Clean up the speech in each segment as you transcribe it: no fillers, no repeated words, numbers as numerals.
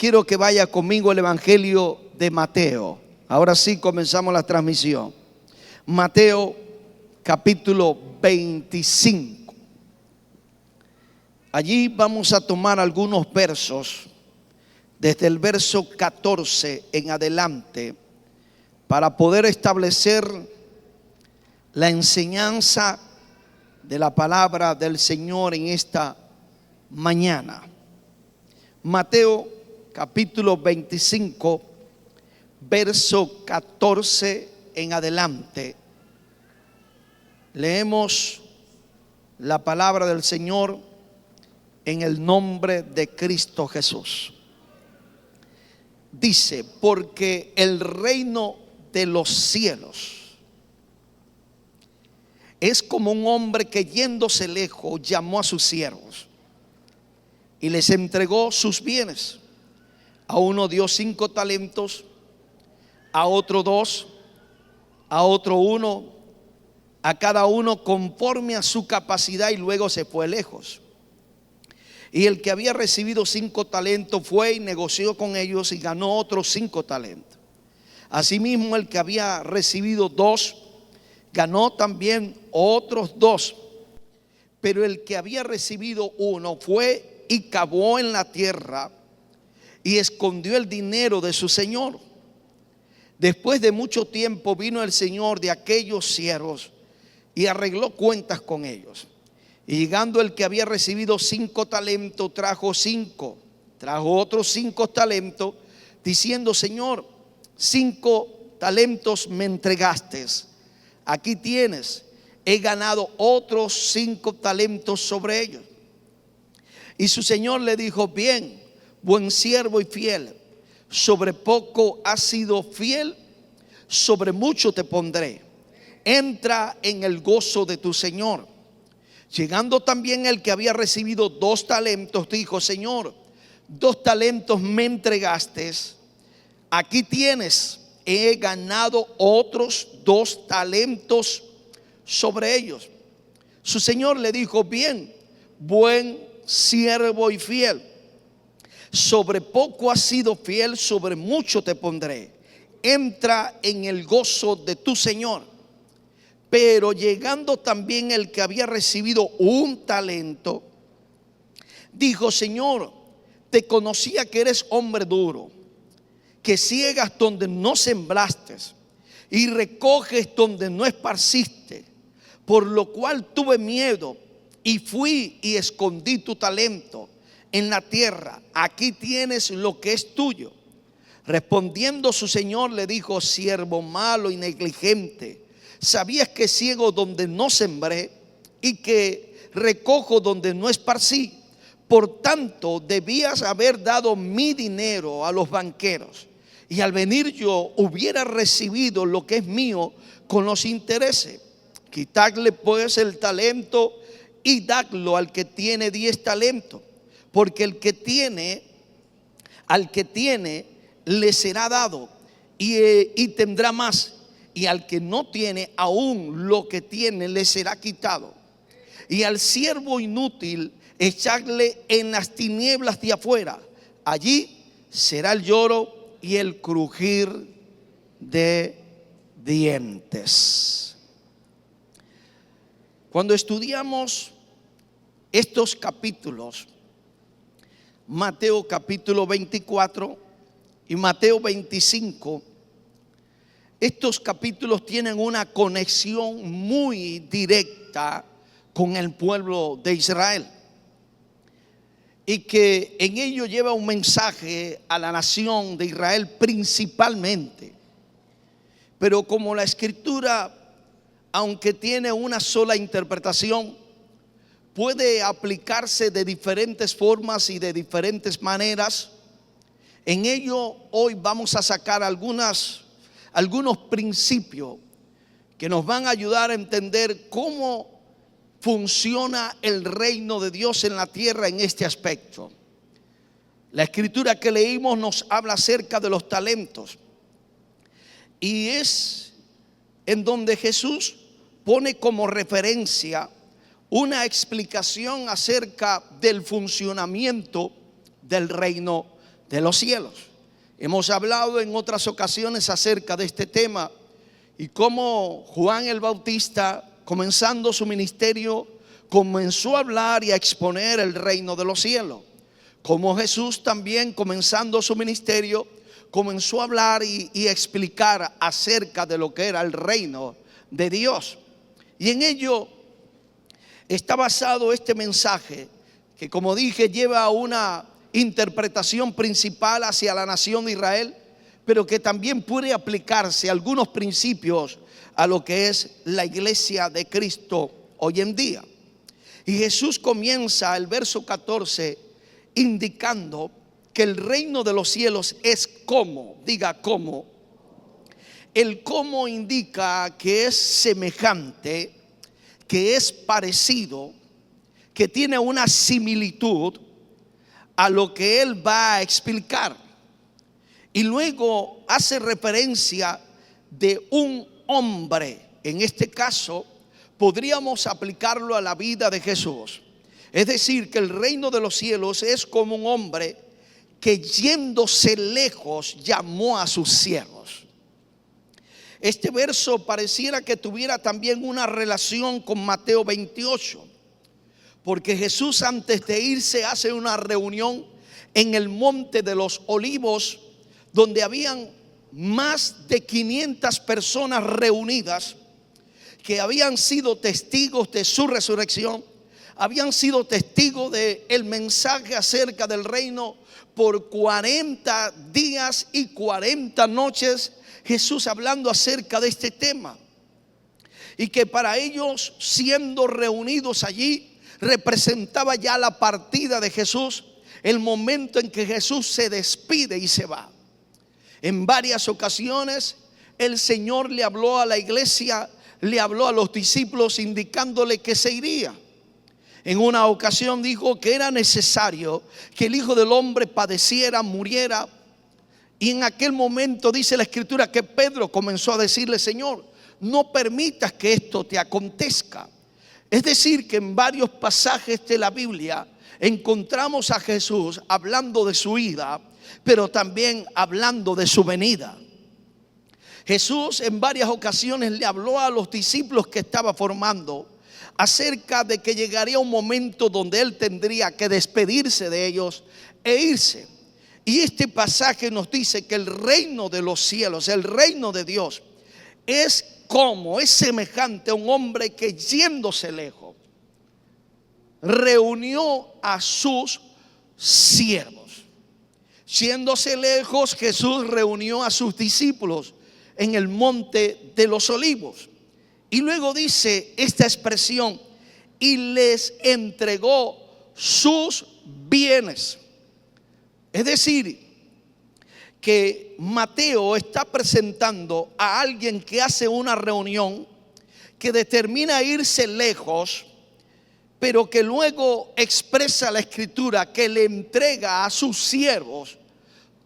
quiero que vaya conmigo al Evangelio de Mateo. Ahora sí comenzamos la transmisión. Mateo capítulo 25. Allí vamos a tomar algunos versos desde el verso 14 en adelante para poder establecer la enseñanza de la palabra del Señor en esta mañana. Mateo capítulo 25, verso 14 en adelante. Leemos la palabra del Señor en el nombre de Cristo Jesús. Dice: porque el reino de los cielos es como un hombre que yéndose lejos llamó a sus siervos y les entregó sus bienes. A uno dio 5 talentos, a otro 2, a otro 1, a cada uno conforme a su capacidad, y luego se fue lejos. Y el que había recibido 5 talentos fue y negoció con ellos y ganó otros 5 talentos. Asimismo, el que había recibido 2 ganó también otros 2. Pero el que había recibido 1 fue y cavó en la tierra y escondió el dinero de su señor. Después de mucho tiempo vino el señor de aquellos siervos y arregló cuentas con ellos. Y llegando el que había recibido 5 talentos, trajo otros 5 talentos, diciendo: Señor, 5 talentos me entregaste, aquí tienes, he ganado otros 5 talentos sobre ellos. Y su señor le dijo: bien, buen siervo y fiel, sobre poco has sido fiel, sobre mucho te pondré, entra en el gozo de tu señor. Llegando también el que había recibido 2 talentos, dijo: Señor, 2 talentos me entregaste, aquí tienes, he ganado otros 2 talentos sobre ellos. Su señor le dijo: bien, buen siervo y fiel, sobre poco has sido fiel, sobre mucho te pondré, entra en el gozo de tu señor. Pero llegando también el que había recibido 1 talento, dijo: Señor, te conocía que eres hombre duro, que ciegas donde no sembraste y recoges donde no esparciste, por lo cual tuve miedo y fui y escondí tu talento en la tierra, aquí tienes lo que es tuyo. Respondiendo su señor le dijo: siervo malo y negligente, ¿sabías que ciego donde no sembré y que recojo donde no esparcí? Por tanto debías haber dado mi dinero a los banqueros, y al venir yo hubiera recibido lo que es mío con los intereses. Quitadle pues el talento y dadlo al que tiene 10 talentos, porque al que tiene le será dado y tendrá más, y al que no tiene, aún lo que tiene le será quitado. Y al siervo inútil echadle en las tinieblas de afuera, allí será el lloro y el crujir de dientes. Cuando estudiamos estos capítulos, Mateo capítulo 24 y Mateo 25, estos capítulos tienen una conexión muy directa con el pueblo de Israel, y que en ello lleva un mensaje a la nación de Israel principalmente. Pero como la escritura, aunque tiene una sola interpretación, puede aplicarse de diferentes formas y de diferentes maneras, en ello hoy vamos a sacar algunos principios que nos van a ayudar a entender cómo funciona el reino de Dios en la tierra en este aspecto. La escritura que leímos nos habla acerca de los talentos, y es en donde Jesús pone como referencia una explicación acerca del funcionamiento del reino de los cielos. Hemos hablado en otras ocasiones acerca de este tema y cómo Juan el Bautista, comenzando su ministerio, comenzó a hablar y a exponer el reino de los cielos. Como Jesús también, comenzando su ministerio, comenzó a hablar y a explicar acerca de lo que era el reino de Dios. Y en ello está basado este mensaje que, como dije, lleva una interpretación principal hacia la nación de Israel, pero que también puede aplicarse algunos principios a lo que es la iglesia de Cristo hoy en día. Y Jesús comienza el verso 14 indicando que el reino de los cielos es como, diga cómo. El cómo indica que es semejante, que es parecido, que tiene una similitud a lo que él va a explicar. Y luego hace referencia de un hombre. En este caso podríamos aplicarlo a la vida de Jesús. Es decir, que el reino de los cielos es como un hombre que, yéndose lejos, llamó a sus siervos. Este verso pareciera que tuviera también una relación con Mateo 28, porque Jesús, antes de irse, hace una reunión en el monte de los olivos, donde habían más de 500 personas reunidas que habían sido testigos de su resurrección, habían sido testigos del mensaje acerca del reino por 40 días y 40 noches. Jesús hablando acerca de este tema, y que para ellos, siendo reunidos allí, representaba ya la partida de Jesús, el momento en que Jesús se despide y se va. En varias ocasiones el Señor le habló a la iglesia, le habló a los discípulos indicándole que se iría. En una ocasión dijo que era necesario que el Hijo del Hombre padeciera, muriera. Y en aquel momento dice la Escritura que Pedro comenzó a decirle: Señor, no permitas que esto te acontezca. Es decir, que en varios pasajes de la Biblia encontramos a Jesús hablando de su ida, pero también hablando de su venida. Jesús en varias ocasiones le habló a los discípulos que estaba formando acerca de que llegaría un momento donde él tendría que despedirse de ellos e irse. Y este pasaje nos dice que el reino de los cielos, el reino de Dios, es semejante a un hombre que, yéndose lejos, reunió a sus siervos. Yéndose lejos, Jesús reunió a sus discípulos en el monte de los olivos. Y luego dice esta expresión: y les entregó sus bienes. Es decir, que Mateo está presentando a alguien que hace una reunión, que determina irse lejos, pero que luego expresa la Escritura que le entrega a sus siervos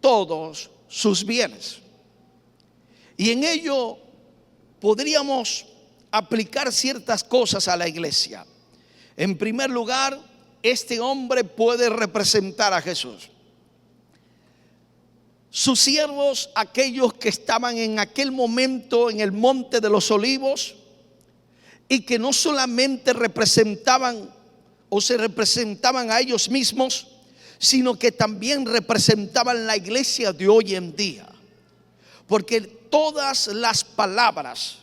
todos sus bienes. Y en ello podríamos aplicar ciertas cosas a la iglesia. En primer lugar, este hombre puede representar a Jesús. Sus siervos, aquellos que estaban en aquel momento en el monte de los olivos, y que no solamente representaban o se representaban a ellos mismos, sino que también representaban la iglesia de hoy en día. Porque todas las palabras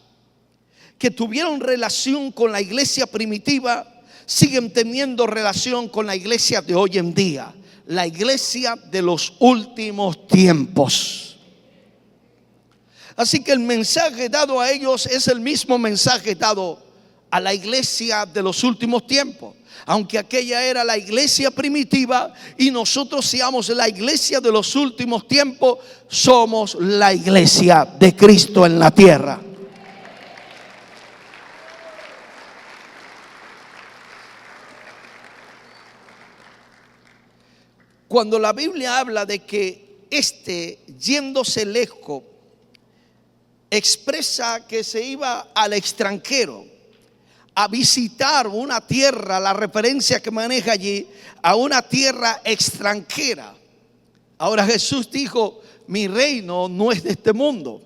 que tuvieron relación con la iglesia primitiva siguen teniendo relación con la iglesia de hoy en día, la iglesia de los últimos tiempos. Así que el mensaje dado a ellos es el mismo mensaje dado a la iglesia de los últimos tiempos. Aunque aquella era la iglesia primitiva y nosotros seamos la iglesia de los últimos tiempos, somos la iglesia de Cristo en la tierra. Cuando la Biblia habla de que yéndose lejos, expresa que se iba al extranjero a visitar una tierra, la referencia que maneja allí, a una tierra extranjera. Ahora Jesús dijo, mi reino no es de este mundo.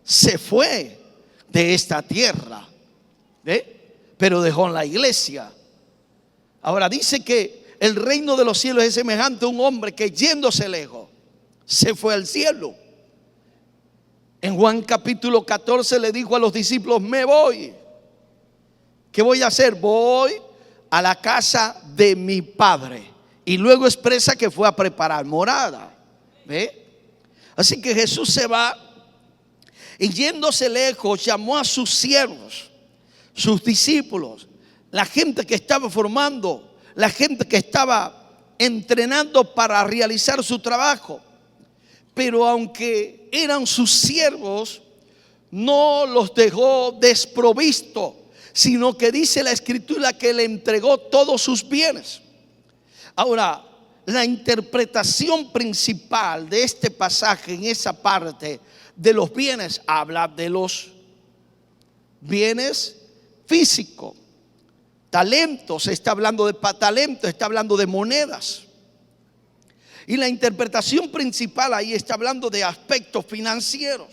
Se fue de esta tierra, pero dejó la iglesia. Ahora dice que el reino de los cielos es semejante a un hombre que yéndose lejos, se fue al cielo. En Juan capítulo 14 le dijo a los discípulos, me voy. ¿Qué voy a hacer? Voy a la casa de mi Padre. Y luego expresa que fue a preparar morada. Así que Jesús se va y yéndose lejos llamó a sus siervos, sus discípulos, la gente que estaba formando, la gente que estaba entrenando para realizar su trabajo. Pero aunque eran sus siervos, no los dejó desprovistos, sino que dice la Escritura que le entregó todos sus bienes. Ahora, la interpretación principal de este pasaje en esa parte de los bienes habla de los bienes físicos. Talentos, está hablando de talentos, está hablando de monedas. Y la interpretación principal ahí está hablando de aspectos financieros.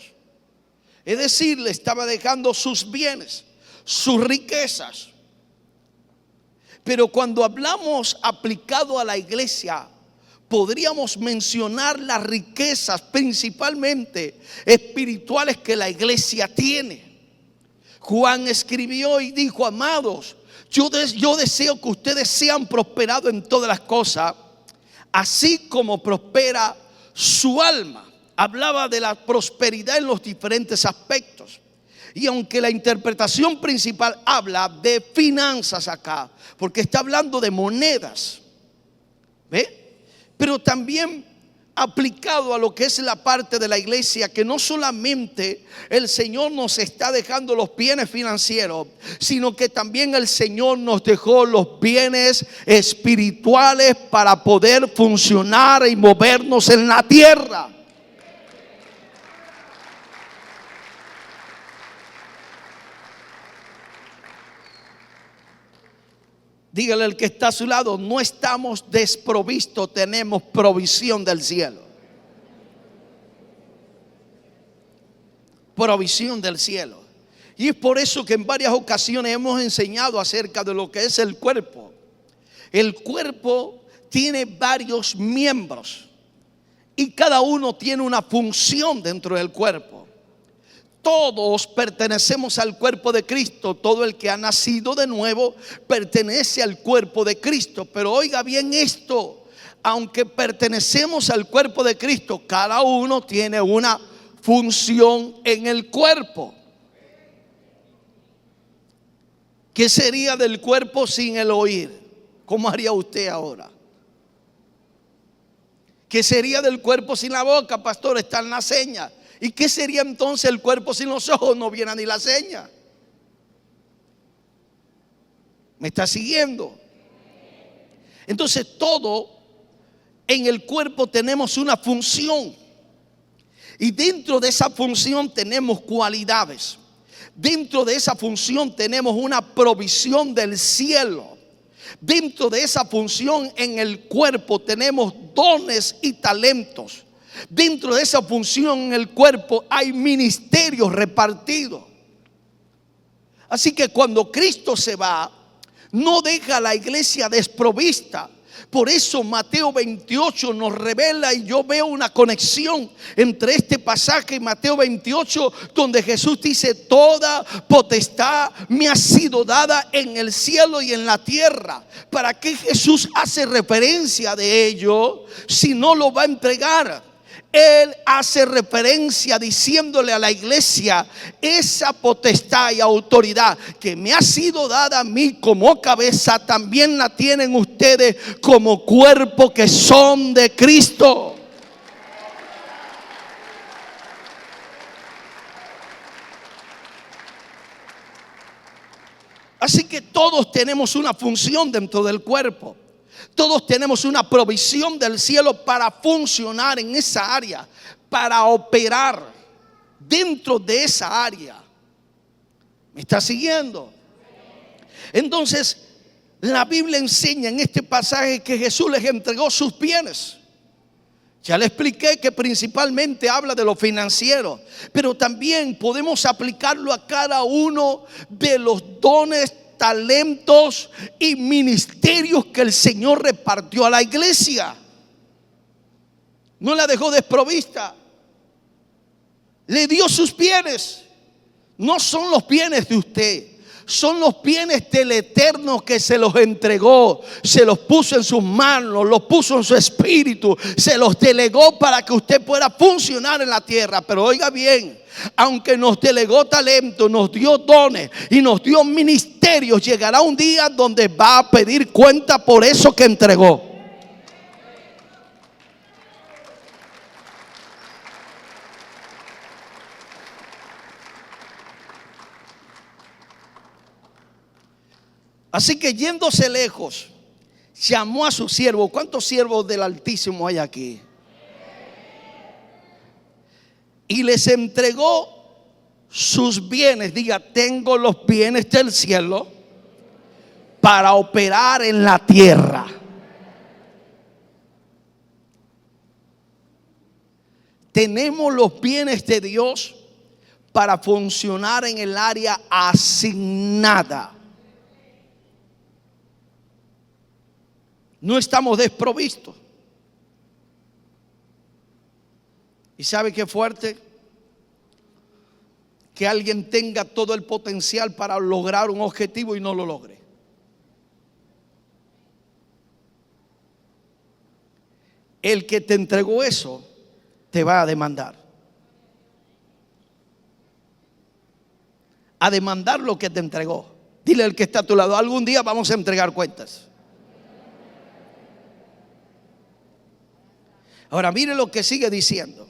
Es decir, le estaba dejando sus bienes, sus riquezas. Pero cuando hablamos aplicado a la iglesia, podríamos mencionar las riquezas principalmente espirituales que la iglesia tiene. Juan escribió y dijo, amados, yo deseo que ustedes sean prosperados en todas las cosas, así como prospera su alma. Hablaba de la prosperidad en los diferentes aspectos. Y aunque la interpretación principal habla de finanzas acá, porque está hablando de monedas, pero también aplicado a lo que es la parte de la iglesia, que no solamente el Señor nos está dejando los bienes financieros, sino que también el Señor nos dejó los bienes espirituales para poder funcionar y movernos en la tierra. Dígale al que está a su lado, no estamos desprovistos, tenemos provisión del cielo. Provisión del cielo. Y es por eso que en varias ocasiones hemos enseñado acerca de lo que es el cuerpo. El cuerpo tiene varios miembros y cada uno tiene una función dentro del cuerpo. Todos pertenecemos al cuerpo de Cristo. Todo el que ha nacido de nuevo pertenece al cuerpo de Cristo. Pero oiga bien esto, aunque pertenecemos al cuerpo de Cristo, cada uno tiene una función en el cuerpo. ¿Qué sería del cuerpo sin el oír? ¿Cómo haría usted ahora? ¿Qué sería del cuerpo sin la boca, pastor? Están las señas. ¿Y qué sería entonces el cuerpo sin los ojos? No viene ni la seña. ¿Me está siguiendo? Entonces todo en el cuerpo tenemos una función. Y dentro de esa función tenemos cualidades. Dentro de esa función tenemos una provisión del cielo. Dentro de esa función en el cuerpo tenemos dones y talentos. Dentro de esa función en el cuerpo hay ministerios repartidos. Así que cuando Cristo se va, no deja a la iglesia desprovista. Por eso Mateo 28 nos revela, y yo veo una conexión entre este pasaje y Mateo 28, donde Jesús dice: toda potestad me ha sido dada en el cielo y en la tierra. ¿Para qué Jesús hace referencia de ello si no lo va a entregar? Él hace referencia diciéndole a la iglesia: esa potestad y autoridad que me ha sido dada a mí como cabeza, también la tienen ustedes como cuerpo que son de Cristo. Así que todos tenemos una función dentro del cuerpo. Todos tenemos una provisión del cielo para funcionar en esa área, para operar dentro de esa área. ¿Me está siguiendo? Entonces, la Biblia enseña en este pasaje que Jesús les entregó sus bienes. Ya le expliqué que principalmente habla de lo financiero, pero también podemos aplicarlo a cada uno de los dones, talentos y ministerios que el Señor repartió a la iglesia. No la dejó desprovista. Le dio sus bienes. No son los bienes de usted, son los bienes del Eterno que se los entregó, se los puso en sus manos, los puso en su espíritu, se los delegó para que usted pueda funcionar en la tierra. Pero oiga bien, aunque nos delegó talento, nos dio dones y nos dio ministerios, llegará un día donde va a pedir cuenta por eso que entregó. Así que yéndose lejos, llamó a su siervo. ¿Cuántos siervos del Altísimo hay aquí? Y les entregó sus bienes. Diga, tengo los bienes del cielo para operar en la tierra. Tenemos los bienes de Dios para funcionar en el área asignada. No estamos desprovistos. ¿Y sabe qué fuerte? Que alguien tenga todo el potencial para lograr un objetivo y no lo logre. El que te entregó eso te va a demandar. A demandar lo que te entregó. Dile al que está a tu lado, algún día vamos a entregar cuentas. Ahora mire lo que sigue diciendo.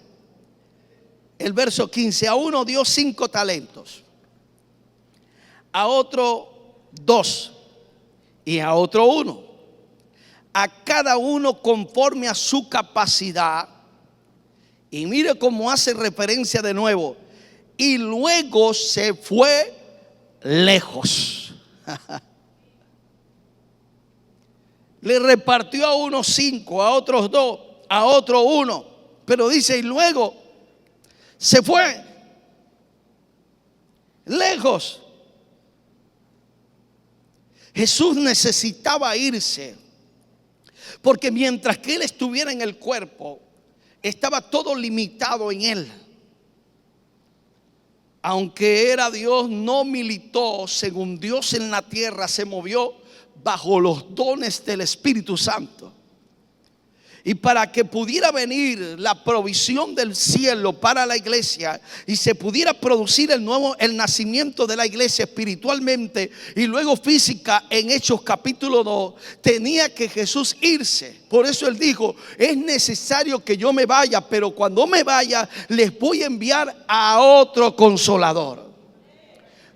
El verso 15. A uno dio 5 talentos, a otro 2 y a otro 1. A cada uno conforme a su capacidad. Y mire cómo hace referencia de nuevo. Y luego se fue lejos. Le repartió a unos 5, a otros 2, a otro 1. Pero dice, y luego se fue lejos. Jesús necesitaba irse, porque mientras que Él estuviera en el cuerpo, estaba todo limitado en Él. Aunque era Dios, no militó según Dios en la tierra, se movió bajo los dones del Espíritu Santo. Y para que pudiera venir la provisión del cielo para la iglesia y se pudiera producir el nacimiento de la iglesia espiritualmente y luego física en Hechos capítulo 2, tenía que Jesús irse. Por eso Él dijo, es necesario que yo me vaya, pero cuando me vaya les voy a enviar a otro consolador.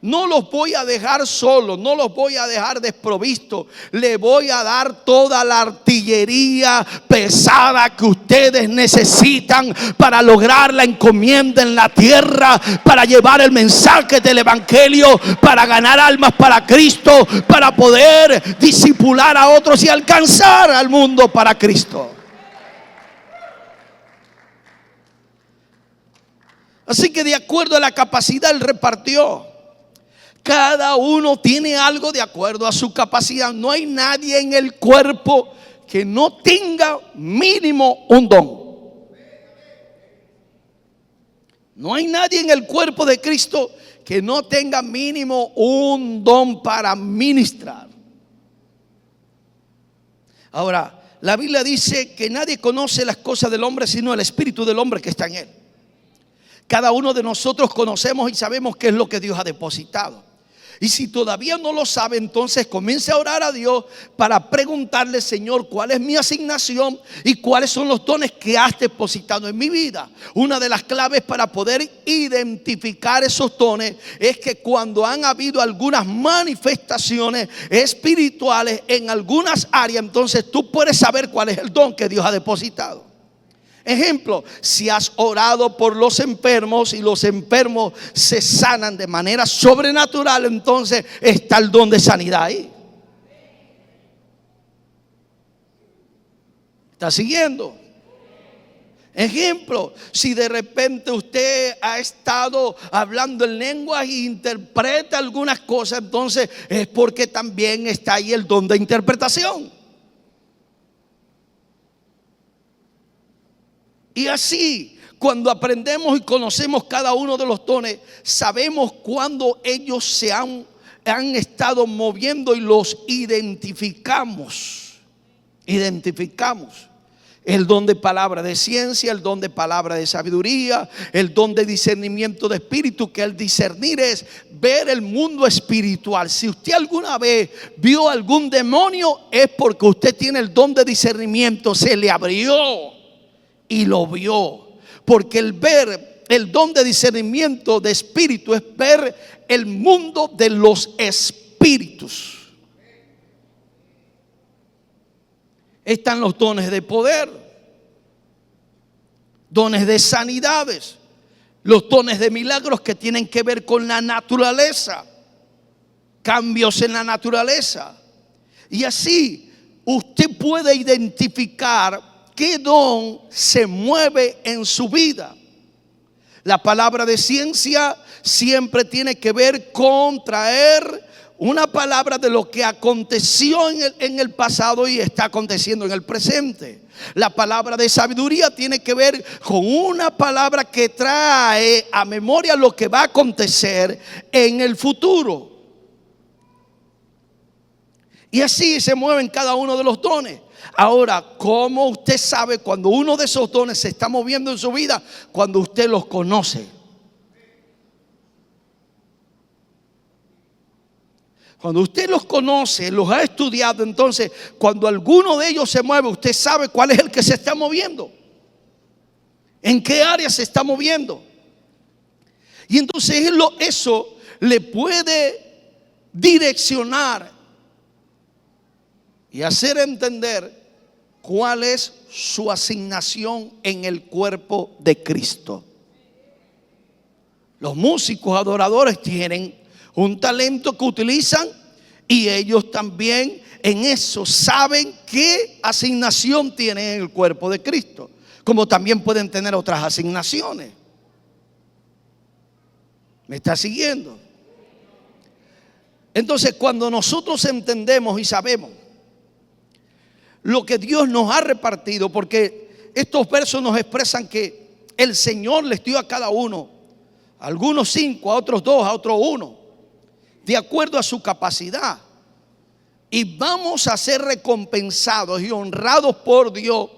No los voy a dejar solos, no los voy a dejar desprovistos. Le voy a dar toda la artillería pesada que ustedes necesitan para lograr la encomienda en la tierra, para llevar el mensaje del evangelio, para ganar almas para Cristo, para poder discipular a otros y alcanzar al mundo para Cristo. Así que de acuerdo a la capacidad Él repartió. Cada uno tiene algo de acuerdo a su capacidad. No hay nadie en el cuerpo que no tenga mínimo un don. No hay nadie en el cuerpo de Cristo que no tenga mínimo un don para ministrar. Ahora, la Biblia dice que nadie conoce las cosas del hombre sino el espíritu del hombre que está en él. Cada uno de nosotros conocemos y sabemos qué es lo que Dios ha depositado. Y si todavía no lo sabe, entonces comience a orar a Dios para preguntarle, Señor, ¿cuál es mi asignación y cuáles son los dones que has depositado en mi vida? Una de las claves para poder identificar esos dones es que cuando han habido algunas manifestaciones espirituales en algunas áreas, entonces tú puedes saber cuál es el don que Dios ha depositado. Ejemplo, si has orado por los enfermos y los enfermos se sanan de manera sobrenatural, entonces está el don de sanidad ahí. ¿Está siguiendo? Ejemplo, si de repente usted ha estado hablando en lenguas e interpreta algunas cosas, entonces es porque también está ahí el don de interpretación. Y así, cuando aprendemos y conocemos cada uno de los dones, sabemos cuándo ellos se han estado moviendo y los identificamos. Identificamos. El don de palabra de ciencia, el don de palabra de sabiduría, el don de discernimiento de espíritu, que el discernir es ver el mundo espiritual. Si usted alguna vez vio algún demonio, es porque usted tiene el don de discernimiento, se le abrió y lo vio. Porque el ver, el don de discernimiento de espíritu es ver el mundo de los espíritus. Están los dones de poder, dones de sanidades, los dones de milagros que tienen que ver con la naturaleza, cambios en la naturaleza. Y así usted puede identificar qué don se mueve en su vida. La palabra de ciencia siempre tiene que ver con traer una palabra de lo que aconteció en el pasado y está aconteciendo en el presente. La palabra de sabiduría tiene que ver con una palabra que trae a memoria lo que va a acontecer en el futuro. Y así se mueven cada uno de los dones. Ahora, ¿cómo usted sabe cuando uno de esos dones se está moviendo en su vida? Cuando usted los conoce. Cuando usted los conoce, los ha estudiado, entonces cuando alguno de ellos se mueve, usted sabe cuál es el que se está moviendo, en qué área se está moviendo. Y entonces eso le puede direccionar y hacer entender cuál es su asignación en el cuerpo de Cristo. Los músicos adoradores tienen un talento que utilizan y ellos también en eso saben qué asignación tienen en el cuerpo de Cristo, como también pueden tener otras asignaciones. ¿Me está siguiendo? Entonces, cuando nosotros entendemos y sabemos lo que Dios nos ha repartido, porque estos versos nos expresan que el Señor les dio a cada uno, a algunos 5, a otros 2, a otros 1, de acuerdo a su capacidad. Y vamos a ser recompensados y honrados por Dios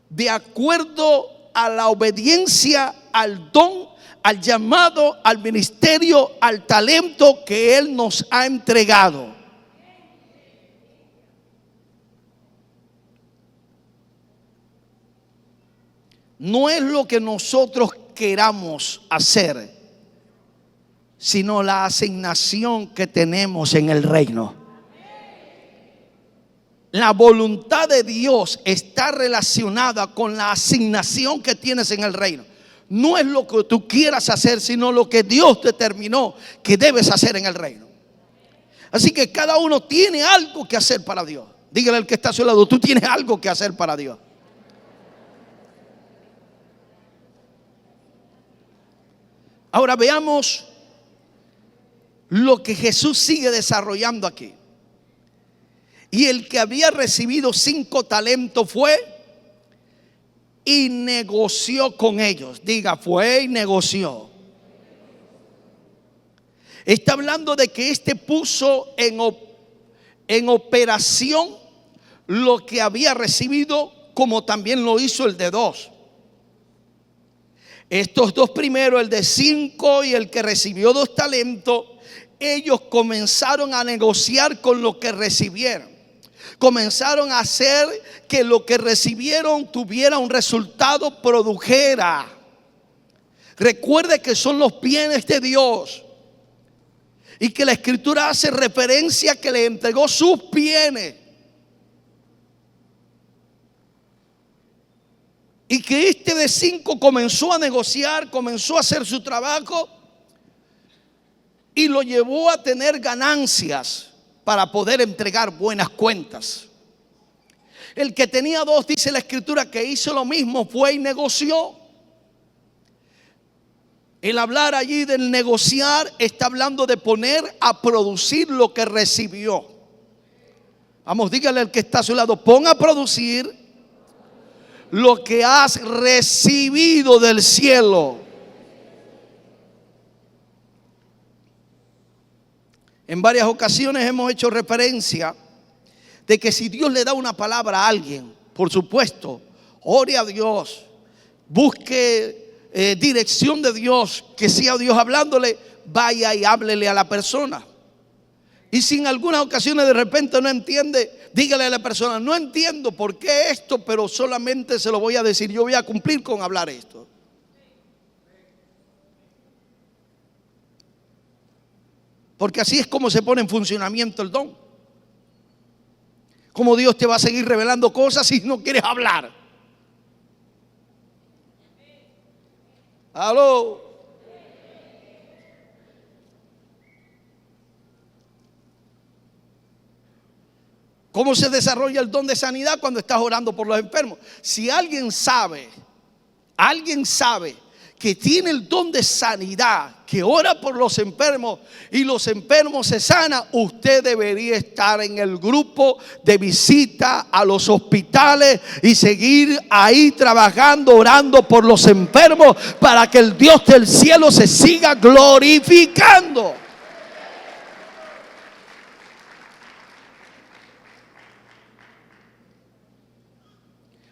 de acuerdo a la obediencia, al don, al llamado, al ministerio, al talento que Él nos ha entregado. No es lo que nosotros queramos hacer, sino la asignación que tenemos en el reino. La voluntad de Dios está relacionada con la asignación que tienes en el reino. No es lo que tú quieras hacer, sino lo que Dios determinó que debes hacer en el reino. Así que cada uno tiene algo que hacer para Dios. Dígale al que está a su lado, tú tienes algo que hacer para Dios. Ahora veamos lo que Jesús sigue desarrollando aquí. Y el que había recibido 5 talentos fue y negoció con ellos. Diga, fue y negoció. Está hablando de que este puso en operación lo que había recibido, como también lo hizo el de 2. Estos 2 primeros, el de 5 y el que recibió 2 talentos, ellos comenzaron a negociar con lo que recibieron. Comenzaron a hacer que lo que recibieron tuviera un resultado, produjera. Recuerde que son los bienes de Dios y que la Escritura hace referencia a que le entregó sus bienes. Y que este de 5 comenzó a negociar, comenzó a hacer su trabajo y lo llevó a tener ganancias para poder entregar buenas cuentas. El que tenía dos, dice la Escritura, que hizo lo mismo, fue y negoció. El hablar allí del negociar está hablando de poner a producir lo que recibió. Vamos, dígale al que está a su lado, pon a producir lo que has recibido del cielo. En varias ocasiones hemos hecho referencia de que si Dios le da una palabra a alguien, por supuesto, ore a Dios, busque dirección de Dios, que sea Dios hablándole, vaya y háblele a la persona. Y si en algunas ocasiones de repente no entiende, dígale a la persona, no entiendo por qué esto, pero solamente se lo voy a decir, yo voy a cumplir con hablar esto. Porque así es como se pone en funcionamiento el don. Como Dios te va a seguir revelando cosas si no quieres hablar. Aló. ¿Cómo se desarrolla el don de sanidad cuando estás orando por los enfermos? Si alguien sabe que tiene el don de sanidad, que ora por los enfermos y los enfermos se sanan, usted debería estar en el grupo de visita a los hospitales y seguir ahí trabajando, orando por los enfermos para que el Dios del cielo se siga glorificando.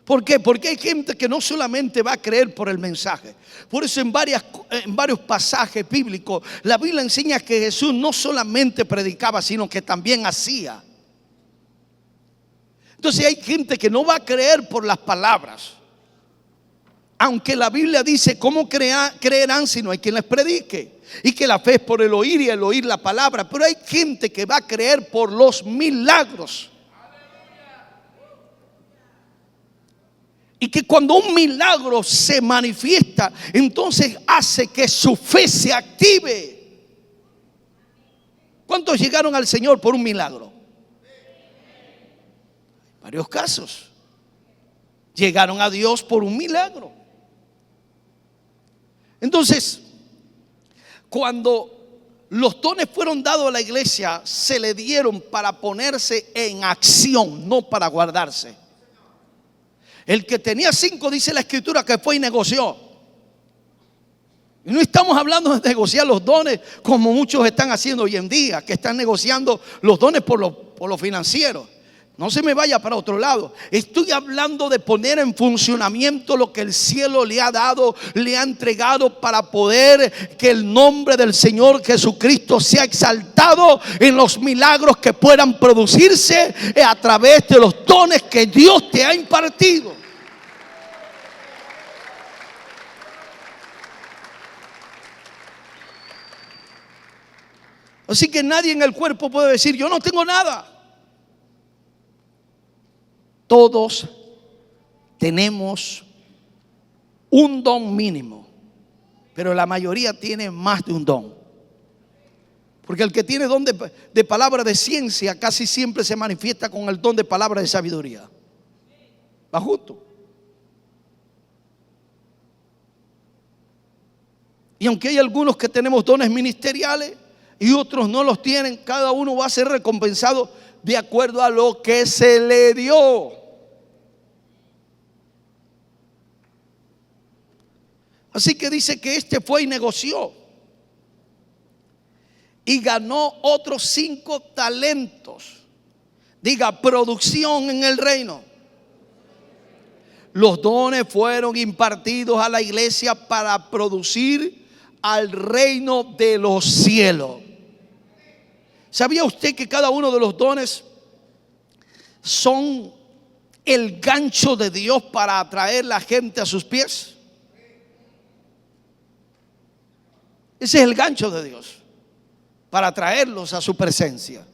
¿Por qué? Porque hay gente que no solamente va a creer por el mensaje. Por eso en varios pasajes bíblicos la Biblia enseña que Jesús no solamente predicaba, sino que también hacía. Entonces hay gente que no va a creer por las palabras. Aunque la Biblia dice, ¿cómo creerán si no hay quien les predique? Y que la fe es por el oír y el oír la palabra. Pero hay gente que va a creer por los milagros. Y que cuando un milagro se manifiesta, entonces hace que su fe se active. ¿Cuántos llegaron al Señor por un milagro? Varios casos. Llegaron a Dios por un milagro. Entonces, cuando los dones fueron dados a la iglesia, se le dieron para ponerse en acción, no para guardarse. El que tenía 5, dice la Escritura, que fue y negoció. Y no estamos hablando de negociar los dones como muchos están haciendo hoy en día, que están negociando los dones por lo financiero. No se me vaya para otro lado. Estoy hablando de poner en funcionamiento lo que el cielo le ha dado, le ha entregado, para poder que el nombre del Señor Jesucristo sea exaltado en los milagros que puedan producirse a través de los dones que Dios te ha impartido. Así que nadie en el cuerpo puede decir, yo no tengo nada. Todos tenemos un don mínimo, pero la mayoría tiene más de un don. Porque el que tiene don de palabra de ciencia casi siempre se manifiesta con el don de palabra de sabiduría. ¿Va justo? Y aunque hay algunos que tenemos dones ministeriales y otros no los tienen, cada uno va a ser recompensado de acuerdo a lo que se le dio. Así que dice que este fue y negoció y ganó otros 5 talentos. Diga, producción en el reino. Los dones fueron impartidos a la iglesia para producir al reino de los cielos. ¿Sabía usted que cada uno de los dones son el gancho de Dios para atraer la gente a sus pies? Ese es el gancho de Dios para atraerlos a su presencia.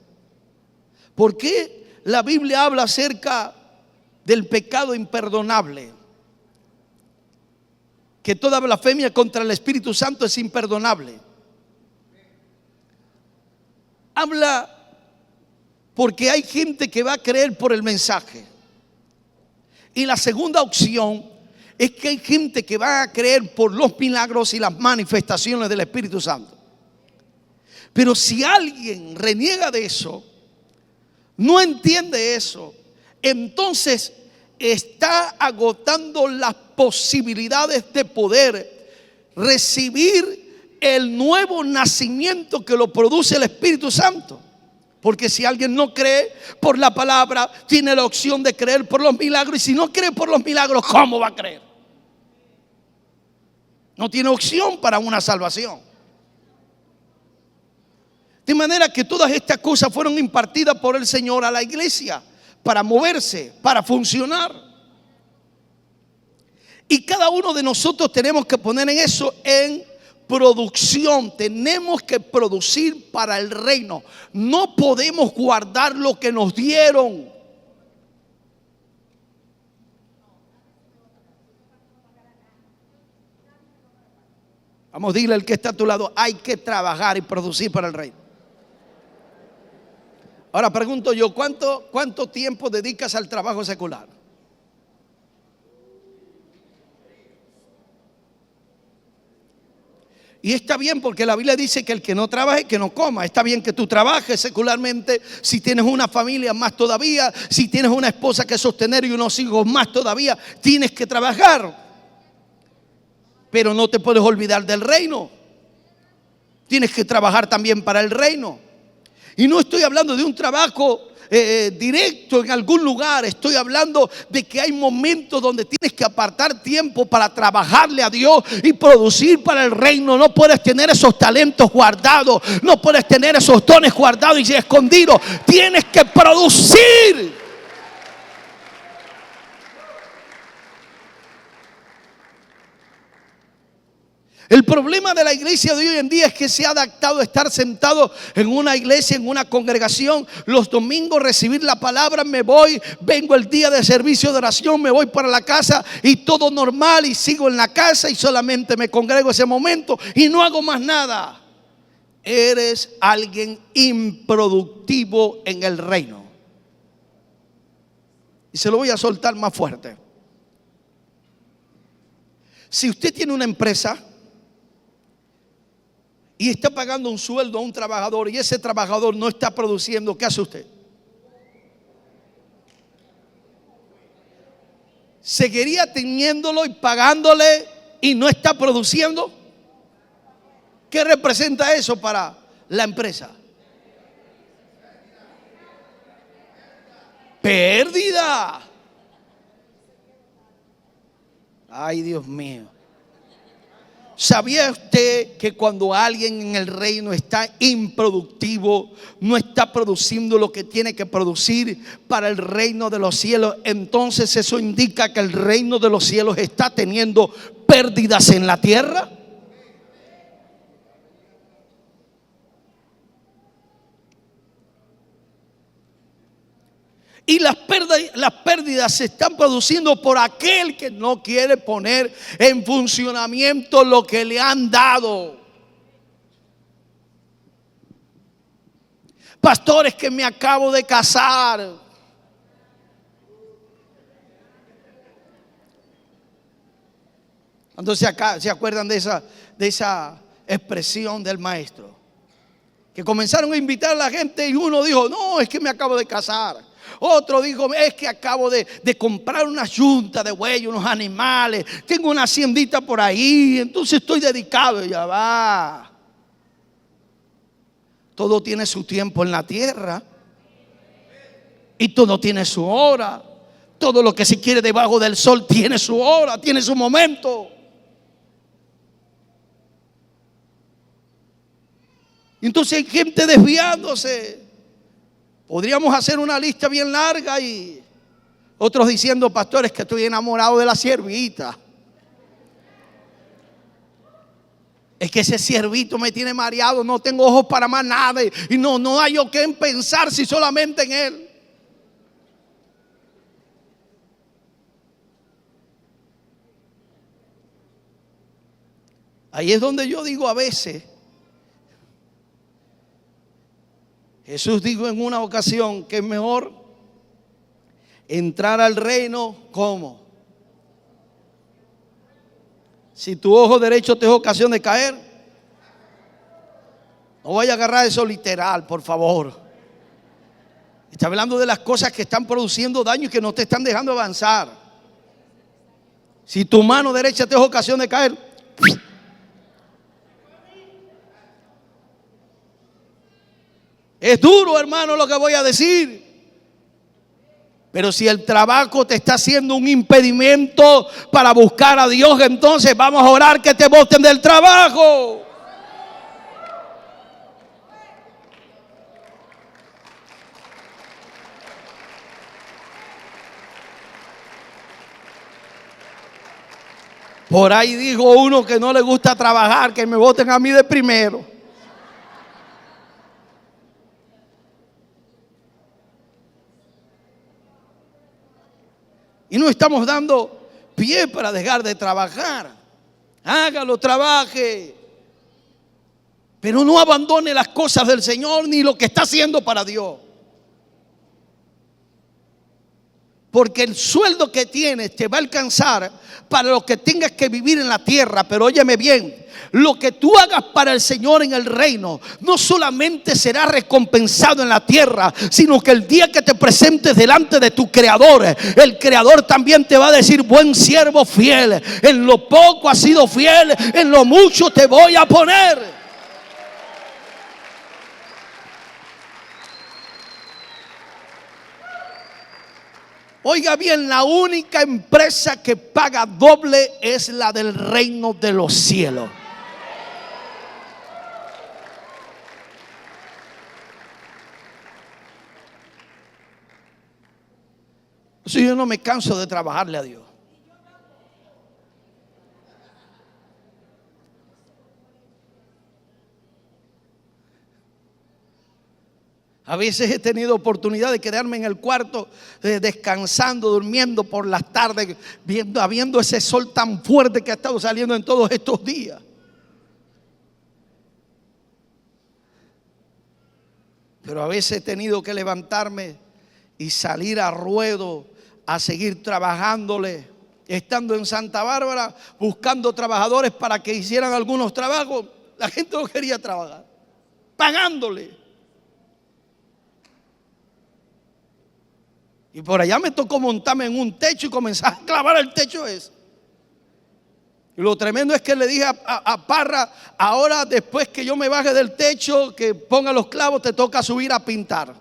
¿Por qué la Biblia habla acerca del pecado imperdonable? Que toda blasfemia contra el Espíritu Santo es imperdonable. Habla porque hay gente que va a creer por el mensaje, Y la segunda opción es que hay gente que va a creer por los milagros y las manifestaciones del Espíritu Santo. Pero si alguien reniega de eso, no entiende eso, entonces está agotando las posibilidades de poder recibir el nuevo nacimiento que lo produce el Espíritu Santo. Porque si alguien no cree por la palabra, tiene la opción de creer por los milagros. Y si no cree por los milagros, ¿cómo va a creer? No tiene opción para una salvación. De manera que todas estas cosas fueron impartidas por el Señor a la iglesia para moverse, para funcionar. Y cada uno de nosotros tenemos que poner en eso en producción. Tenemos que producir para el reino. No podemos guardar lo que nos dieron. Vamos, dile al que está a tu lado, hay que trabajar y producir para el reino. Ahora pregunto yo, ¿cuánto tiempo dedicas al trabajo secular? Y está bien, porque la Biblia dice que el que no trabaje, que no coma. Está bien que tú trabajes secularmente. Si tienes una familia, más todavía. Si tienes una esposa que sostener y unos hijos, más todavía. Tienes que trabajar. Pero no te puedes olvidar del reino. Tienes que trabajar también para el reino. Y no estoy hablando de un trabajo directo en algún lugar. Estoy hablando de que hay momentos donde tienes que apartar tiempo para trabajarle a Dios y producir para el reino. No puedes tener esos talentos guardados, no puedes tener esos dones guardados y escondidos. Tienes que producir. El problema de la iglesia de hoy en día es que se ha adaptado a estar sentado en una iglesia, en una congregación, los domingos recibir la palabra, me voy, vengo el día de servicio de oración, me voy para la casa y todo normal y sigo en la casa y solamente me congrego ese momento y no hago más nada. Eres alguien improductivo en el reino. Y se lo voy a soltar más fuerte. Si usted tiene una empresa y está pagando un sueldo a un trabajador y ese trabajador no está produciendo, ¿qué hace usted? ¿Seguiría teniéndolo y pagándole y no está produciendo? ¿Qué representa eso para la empresa? Pérdida. Ay, Dios mío. ¿Sabía usted que cuando alguien en el reino está improductivo, no está produciendo lo que tiene que producir para el reino de los cielos? Entonces eso indica que el reino de los cielos está teniendo pérdidas en la tierra. Y las pérdidas se están produciendo por aquel que no quiere poner en funcionamiento lo que le han dado. Pastores, que me acabo de casar. Entonces acá se acuerdan de esa expresión del maestro. Que comenzaron a invitar a la gente y uno dijo, no, es que me acabo de casar. Otro dijo, es que acabo de comprar una yunta de buey, unos animales. Tengo una haciendita por ahí, entonces estoy dedicado. Y ya va. Todo tiene su tiempo en la tierra. Y todo tiene su hora. Todo lo que se quiere debajo del sol tiene su hora, tiene su momento. Entonces hay gente desviándose. Podríamos hacer una lista bien larga y otros diciendo, pastores, que estoy enamorado de la siervita. Es que ese siervito me tiene mareado, no tengo ojos para más nada y no hay yo que pensar si solamente en él. Ahí es donde yo digo a veces, Jesús dijo en una ocasión que es mejor Entrar al reino, ¿cómo? Si tu ojo derecho te es ocasión de caer, no vaya a agarrar eso literal, por favor. Está hablando de las cosas que están produciendo daño y que no te están dejando avanzar. Si tu mano derecha te es ocasión de caer, es duro, hermano, lo que voy a decir. Pero si el trabajo te está haciendo un impedimento para buscar a Dios, entonces vamos a orar que te boten del trabajo. Por ahí dijo uno que no le gusta trabajar, que me voten a mí de primero. Y no estamos dando pie para dejar de trabajar. Hágalo, trabaje. Pero no abandone las cosas del Señor ni lo que está haciendo para Dios. Porque el sueldo que tienes te va a alcanzar para lo que tengas que vivir en la tierra. Pero óyeme bien, lo que tú hagas para el Señor en el reino no solamente será recompensado en la tierra, sino que el día que te presentes delante de tu Creador, el Creador también te va a decir: buen siervo fiel, en lo poco has sido fiel, en lo mucho te voy a poner. Oiga bien, la única empresa que paga doble es la del reino de los cielos. Si yo no me canso de trabajarle a Dios. A veces he tenido oportunidad de quedarme en el cuarto descansando, durmiendo por las tardes, viendo ese sol tan fuerte que ha estado saliendo en todos estos días. Pero a veces he tenido que levantarme y salir a ruedo a seguir trabajándole. Estando en Santa Bárbara buscando trabajadores para que hicieran algunos trabajos, la gente no quería trabajar, pagándole. Y por allá me tocó montarme en un techo y comenzar a clavar el techo ese. Y lo tremendo es que le dije a Parra: ahora después que yo me baje del techo, que ponga los clavos, te toca subir a pintar.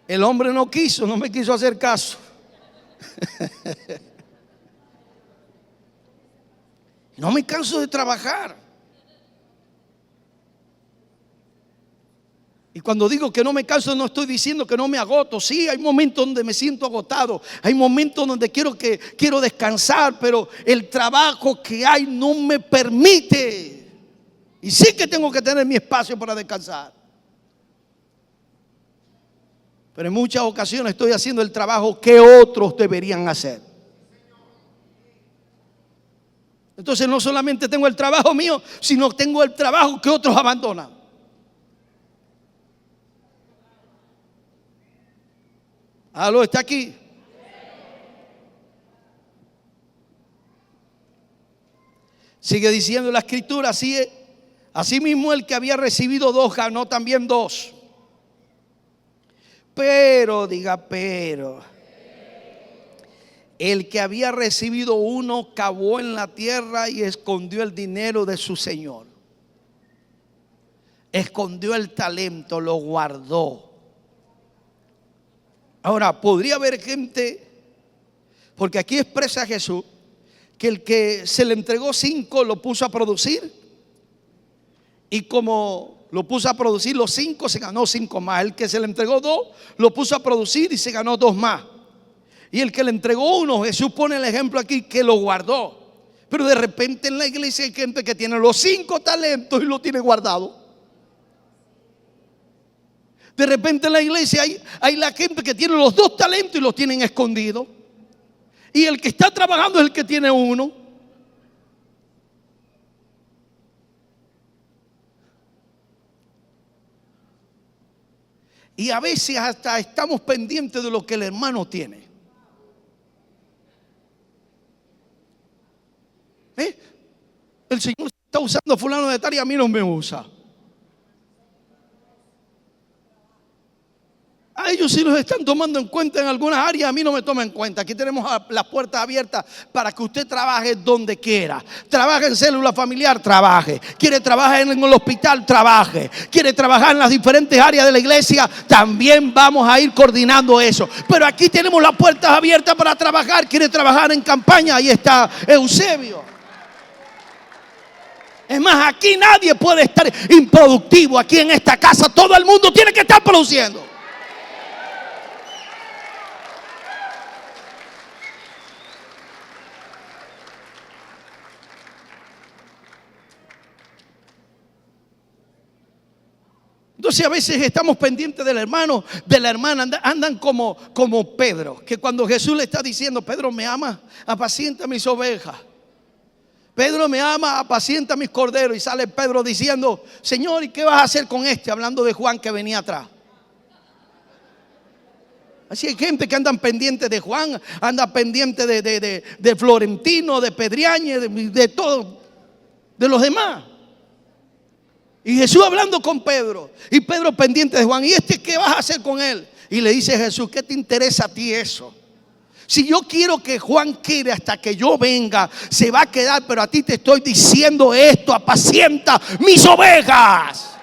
El hombre no quiso, no me quiso hacer caso. No me canso de trabajar. Y cuando digo que no me canso, no estoy diciendo que no me agoto. Sí, hay momentos donde me siento agotado, hay momentos donde quiero descansar, pero el trabajo que hay no me permite. Y sí que tengo que tener mi espacio para descansar. Pero en muchas ocasiones estoy haciendo el trabajo que otros deberían hacer. Entonces no solamente tengo el trabajo mío, sino tengo el trabajo que otros abandonan. ¿Aló, está aquí? Sigue diciendo la escritura: así mismo el que había recibido 2 ganó también 2. Pero, diga pero, el que había recibido 1 cavó en la tierra y escondió el dinero de su señor. Escondió el talento, lo guardó. Ahora, podría haber gente, porque aquí expresa Jesús, que el que se le entregó 5 lo puso a producir. Y como lo puso a producir los 5, se ganó 5 más. El que se le entregó 2 lo puso a producir y se ganó 2 más. Y el que le entregó 1, Jesús pone el ejemplo aquí, que lo guardó. Pero de repente en la iglesia hay gente que tiene los 5 talentos y lo tiene guardado. De repente en la iglesia hay la gente que tiene los 2 talentos y los tienen escondidos. Y el que está trabajando es el que tiene 1. Y a veces hasta estamos pendientes de lo que el hermano tiene. El Señor está usando a fulano de tal y a mí no me usa. A ellos sí los están tomando en cuenta en algunas áreas, a mí no me toman en cuenta. Aquí tenemos las puertas abiertas para que usted trabaje donde quiera. Trabaje en célula familiar, trabaje. Quiere trabajar en el hospital, trabaje. Quiere trabajar en las diferentes áreas de la iglesia, también vamos a ir coordinando eso. Pero aquí tenemos las puertas abiertas para trabajar. Quiere trabajar en campaña, ahí está Eusebio. Es más, aquí nadie puede estar improductivo. Aquí en esta casa todo el mundo tiene que estar produciendo. Entonces a veces estamos pendientes del hermano, de la hermana, andan como Pedro, que cuando Jesús le está diciendo: Pedro, ¿me ama? Apacienta mis ovejas. Pedro, ¿me ama? Apacienta mis corderos. Y sale Pedro diciendo: Señor, ¿y qué vas a hacer con este? Hablando de Juan que venía atrás. Así hay gente que andan pendiente de Juan, anda pendiente de Florentino, de Pedriañe, de todo, de los demás. Y Jesús hablando con Pedro, y Pedro pendiente de Juan. ¿Y este qué vas a hacer con él? Y le dice Jesús: ¿qué te interesa a ti eso? Si yo quiero que Juan quede hasta que yo venga, se va a quedar, pero a ti te estoy diciendo esto: apacienta mis ovejas.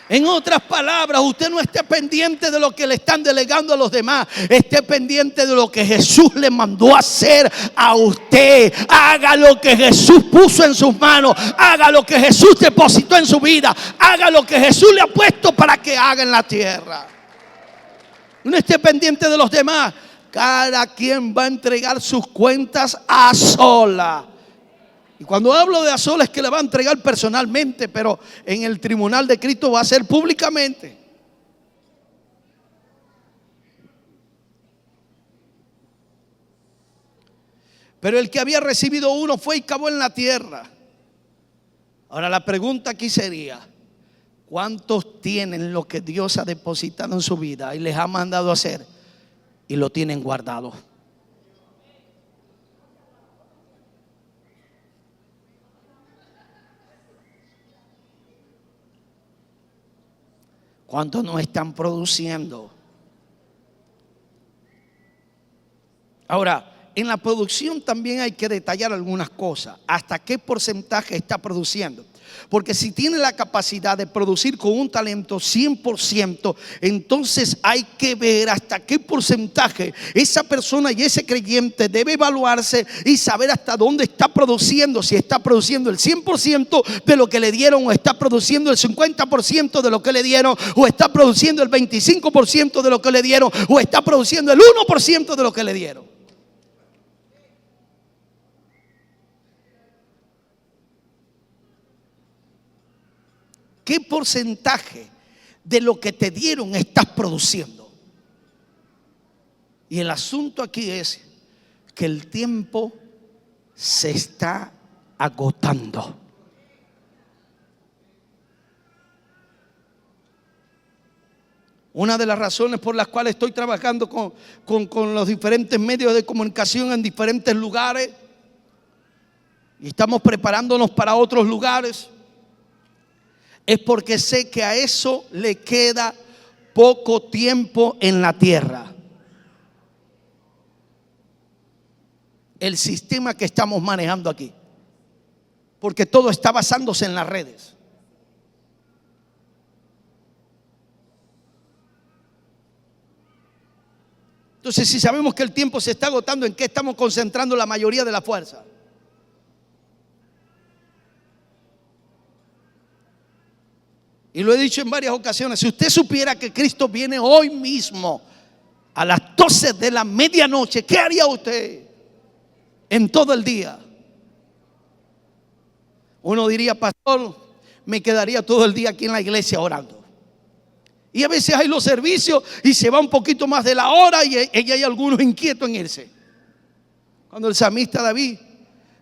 En otras palabras, usted no esté pendiente de lo que le están delegando a los demás. Esté pendiente de lo que Jesús le mandó a hacer a usted. Haga lo que Jesús puso en sus manos. Haga lo que Jesús depositó en su vida. Haga lo que Jesús le ha puesto para que haga en la tierra. No esté pendiente de los demás. Cada quien va a entregar sus cuentas a solas. Y cuando hablo de a solas es que le va a entregar personalmente, pero en el tribunal de Cristo va a ser públicamente. Pero el que había recibido uno fue y cavó en la tierra. Ahora la pregunta aquí sería: ¿cuántos tienen lo que Dios ha depositado en su vida y les ha mandado a hacer y lo tienen guardado? ¿Cuántos no están produciendo? Ahora, en la producción también hay que detallar algunas cosas. ¿Hasta qué porcentaje está produciendo? Porque si tiene la capacidad de producir con un talento 100%, entonces hay que ver hasta qué porcentaje esa persona y ese creyente debe evaluarse y saber hasta dónde está produciendo. Si está produciendo el 100% de lo que le dieron, o está produciendo el 50% de lo que le dieron, o está produciendo el 25% de lo que le dieron, o está produciendo el 1% de lo que le dieron. ¿Qué porcentaje de lo que te dieron estás produciendo? Y el asunto aquí es que el tiempo se está agotando. Una de las razones por las cuales estoy trabajando con los diferentes medios de comunicación en diferentes lugares, y estamos preparándonos para otros lugares, es porque sé que a eso le queda poco tiempo en la tierra. El sistema que estamos manejando aquí, porque todo está basándose en las redes. Entonces, si sabemos que el tiempo se está agotando, ¿en qué estamos concentrando la mayoría de la fuerza? Y lo he dicho en varias ocasiones: si usted supiera que Cristo viene hoy mismo a las 12 de la medianoche, ¿qué haría usted en todo el día? Uno diría: pastor, me quedaría todo el día aquí en la iglesia orando. Y a veces hay los servicios y se va un poquito más de la hora y hay algunos inquietos en irse. Cuando el salmista David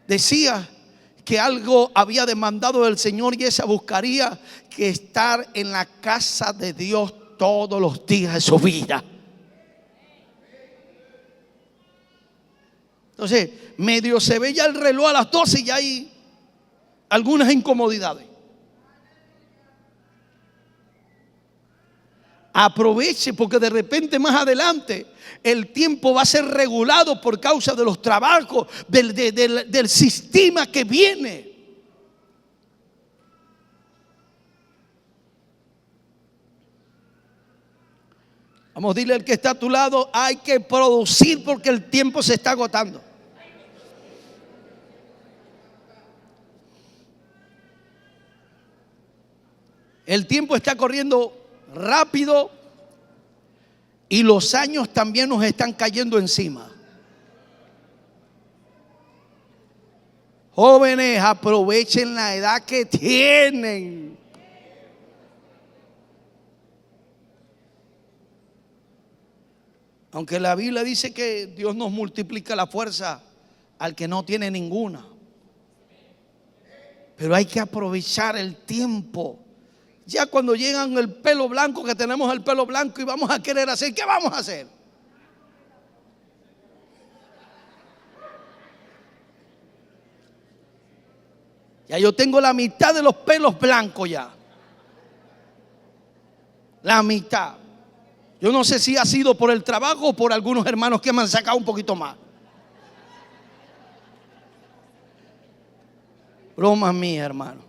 decía que algo había demandado del Señor, y esa buscaría que estar en la casa de Dios todos los días de su vida. Entonces, medio se ve ya el reloj a las 12 y ya hay algunas incomodidades. Aproveche, porque de repente más adelante el tiempo va a ser regulado por causa de los trabajos, del sistema que viene. Vamos a decirle al que está a tu lado: hay que producir porque el tiempo se está agotando. El tiempo está corriendo rápido y los años también nos están cayendo encima. Jóvenes, aprovechen la edad que tienen. Aunque la Biblia dice que Dios nos multiplica la fuerza al que no tiene ninguna, pero hay que aprovechar el tiempo. Ya cuando llegan el pelo blanco, que tenemos el pelo blanco y vamos a querer hacer, ¿qué vamos a hacer? Ya yo tengo la mitad de los pelos blancos ya. La mitad. Yo no sé si ha sido por el trabajo o por algunos hermanos que me han sacado un poquito más. Broma mía, hermano.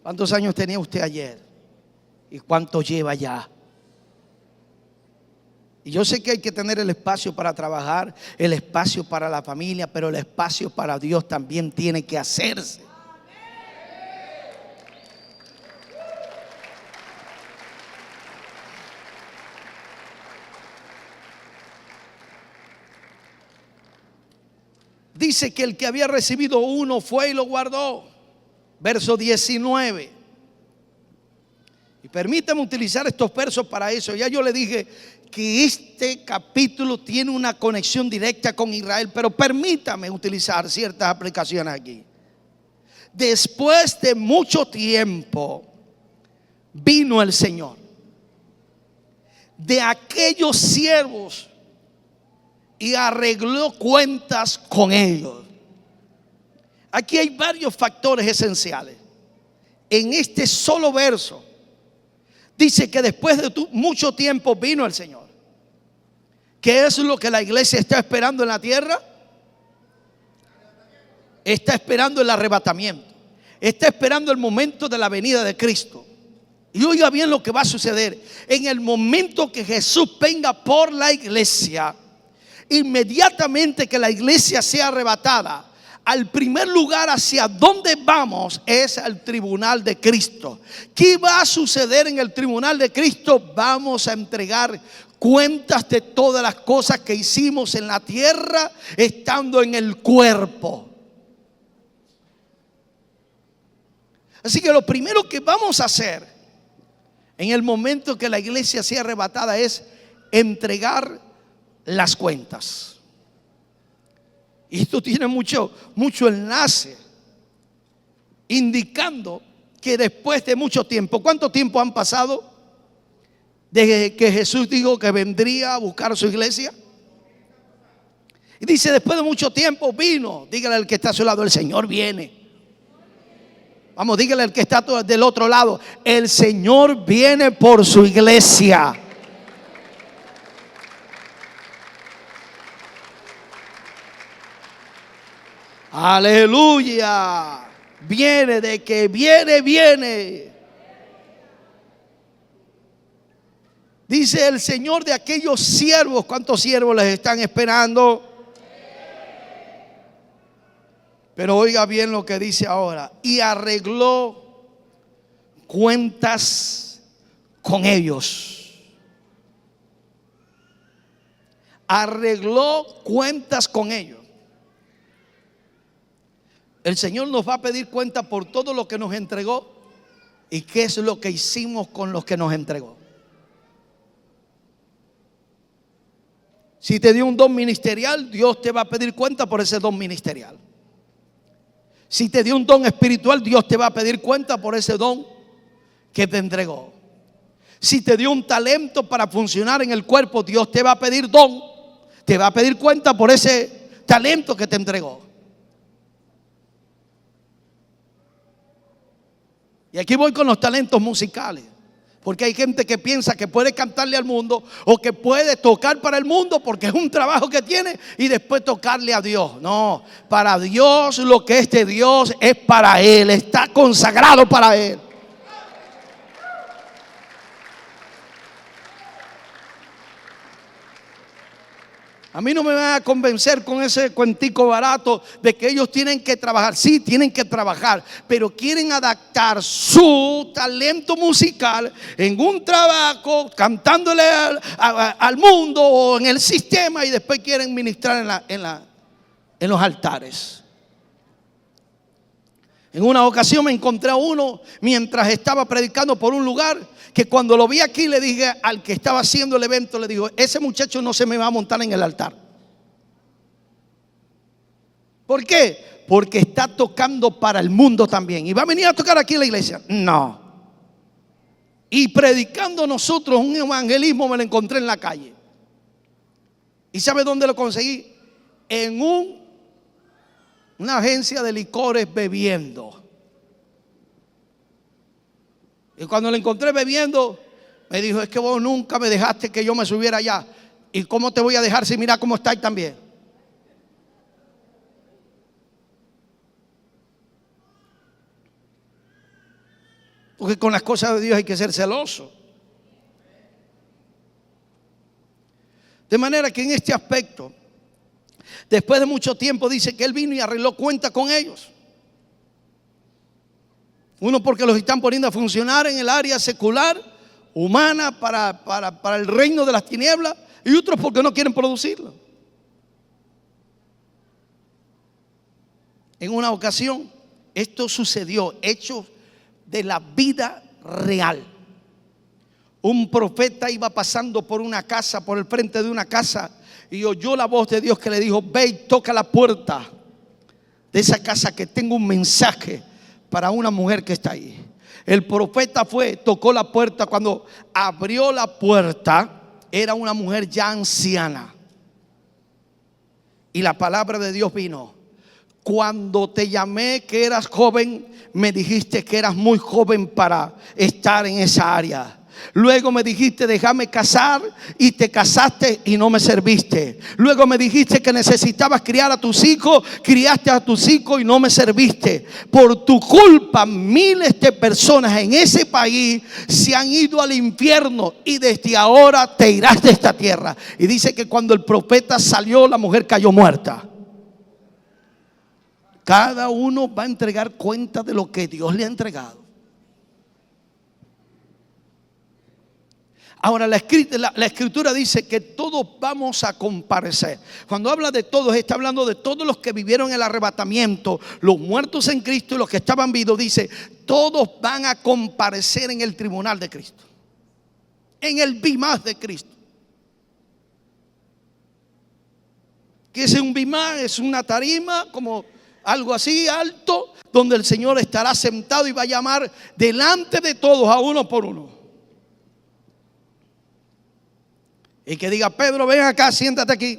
¿Cuántos años tenía usted ayer? ¿Y cuántos lleva ya? Y yo sé que hay que tener el espacio para trabajar, el espacio para la familia, pero el espacio para Dios también tiene que hacerse. Dice que el que había recibido uno fue y lo guardó. Verso 19. Y permítame utilizar estos versos para eso. Ya yo le dije que este capítulo tiene una conexión directa con Israel, pero permítame utilizar ciertas aplicaciones aquí. Después de mucho tiempo vino el Señor de aquellos siervos y arregló cuentas con ellos. Aquí hay varios factores esenciales. En este solo verso dice que después de mucho tiempo vino el Señor. ¿Qué es lo que la iglesia está esperando en la tierra? Está esperando el arrebatamiento. Está esperando el momento de la venida de Cristo. Y oiga bien lo que va a suceder. En el momento que Jesús venga por la iglesia, inmediatamente que la iglesia sea arrebatada, al primer lugar hacia donde vamos es al tribunal de Cristo. ¿Qué va a suceder en el tribunal de Cristo? Vamos a entregar cuentas de todas las cosas que hicimos en la tierra estando en el cuerpo. Así que lo primero que vamos a hacer en el momento que la iglesia sea arrebatada es entregar las cuentas. Y esto tiene mucho enlace, indicando que después de mucho tiempo, ¿cuánto tiempo han pasado desde que Jesús dijo que vendría a buscar a su iglesia? Y dice, después de mucho tiempo vino. Dígale al que está a su lado: el Señor viene. Vamos, dígale al que está del otro lado: el Señor viene por su iglesia. Aleluya. Viene, de que viene. Dice el Señor de aquellos siervos. ¿Cuántos siervos les están esperando? Pero oiga bien lo que dice ahora: y arregló cuentas con ellos. Arregló cuentas con ellos. El Señor nos va a pedir cuenta por todo lo que nos entregó y qué es lo que hicimos con los que nos entregó. Si te dio un don ministerial, Dios te va a pedir cuenta por ese don ministerial. Si te dio un don espiritual, Dios te va a pedir cuenta por ese don que te entregó. Si te dio un talento para funcionar en el cuerpo, Dios te va a pedir te va a pedir cuenta por ese talento que te entregó. Y aquí voy con los talentos musicales. Porque hay gente que piensa que puede cantarle al mundo o que puede tocar para el mundo porque es un trabajo que tiene y después tocarle a Dios. No, para Dios lo que es de Dios es para Él, está consagrado para Él. A mí no me van a convencer con ese cuentico barato de que ellos tienen que trabajar. Sí, tienen que trabajar, pero quieren adaptar su talento musical en un trabajo, cantándole al mundo o en el sistema, y después quieren ministrar en los altares. En una ocasión me encontré a uno mientras estaba predicando por un lugar, que cuando lo vi aquí le dije al que estaba haciendo el evento, le digo: ese muchacho no se me va a montar en el altar. ¿Por qué? Porque está tocando para el mundo también. ¿Y va a venir a tocar aquí en la iglesia? No. Y predicando nosotros un evangelismo me lo encontré en la calle. ¿Y sabe dónde lo conseguí? En una agencia de licores bebiendo. Y cuando lo encontré bebiendo, me dijo: es que vos nunca me dejaste que yo me subiera allá. ¿Y cómo te voy a dejar si mira cómo estáis también? Porque con las cosas de Dios hay que ser celoso. De manera que en este aspecto, después de mucho tiempo, dice que él vino y arregló cuenta con ellos. Uno porque los están poniendo a funcionar en el área secular, humana, para el reino de las tinieblas, y otros porque no quieren producirlo. En una ocasión, esto sucedió, hechos de la vida real. Un profeta iba pasando por una casa, por el frente de una casa, y oyó la voz de Dios que le dijo: ve y toca la puerta de esa casa, que tengo un mensaje para una mujer que está ahí. El profeta fue, tocó la puerta. Cuando abrió la puerta, era una mujer ya anciana. Y la palabra de Dios vino: cuando te llamé que eras joven, me dijiste que eras muy joven para estar en esa área. Luego me dijiste: déjame casar, y te casaste y no me serviste. Luego me dijiste que necesitabas criar a tus hijos, criaste a tus hijos y no me serviste. Por tu culpa, miles de personas en ese país se han ido al infierno, y desde ahora te irás de esta tierra. Y dice que cuando el profeta salió, la mujer cayó muerta. Cada uno va a entregar cuenta de lo que Dios le ha entregado. Ahora la escritura dice que todos vamos a comparecer. Cuando habla de todos, está hablando de todos los que vivieron el arrebatamiento, los muertos en Cristo y los que estaban vivos. Dice: todos van a comparecer en el tribunal de Cristo, en el bimás de Cristo. ¿Qué es un bimás? Es una tarima, como algo así alto, donde el Señor estará sentado y va a llamar delante de todos, a uno por uno. Y que diga: Pedro, ven acá, siéntate aquí.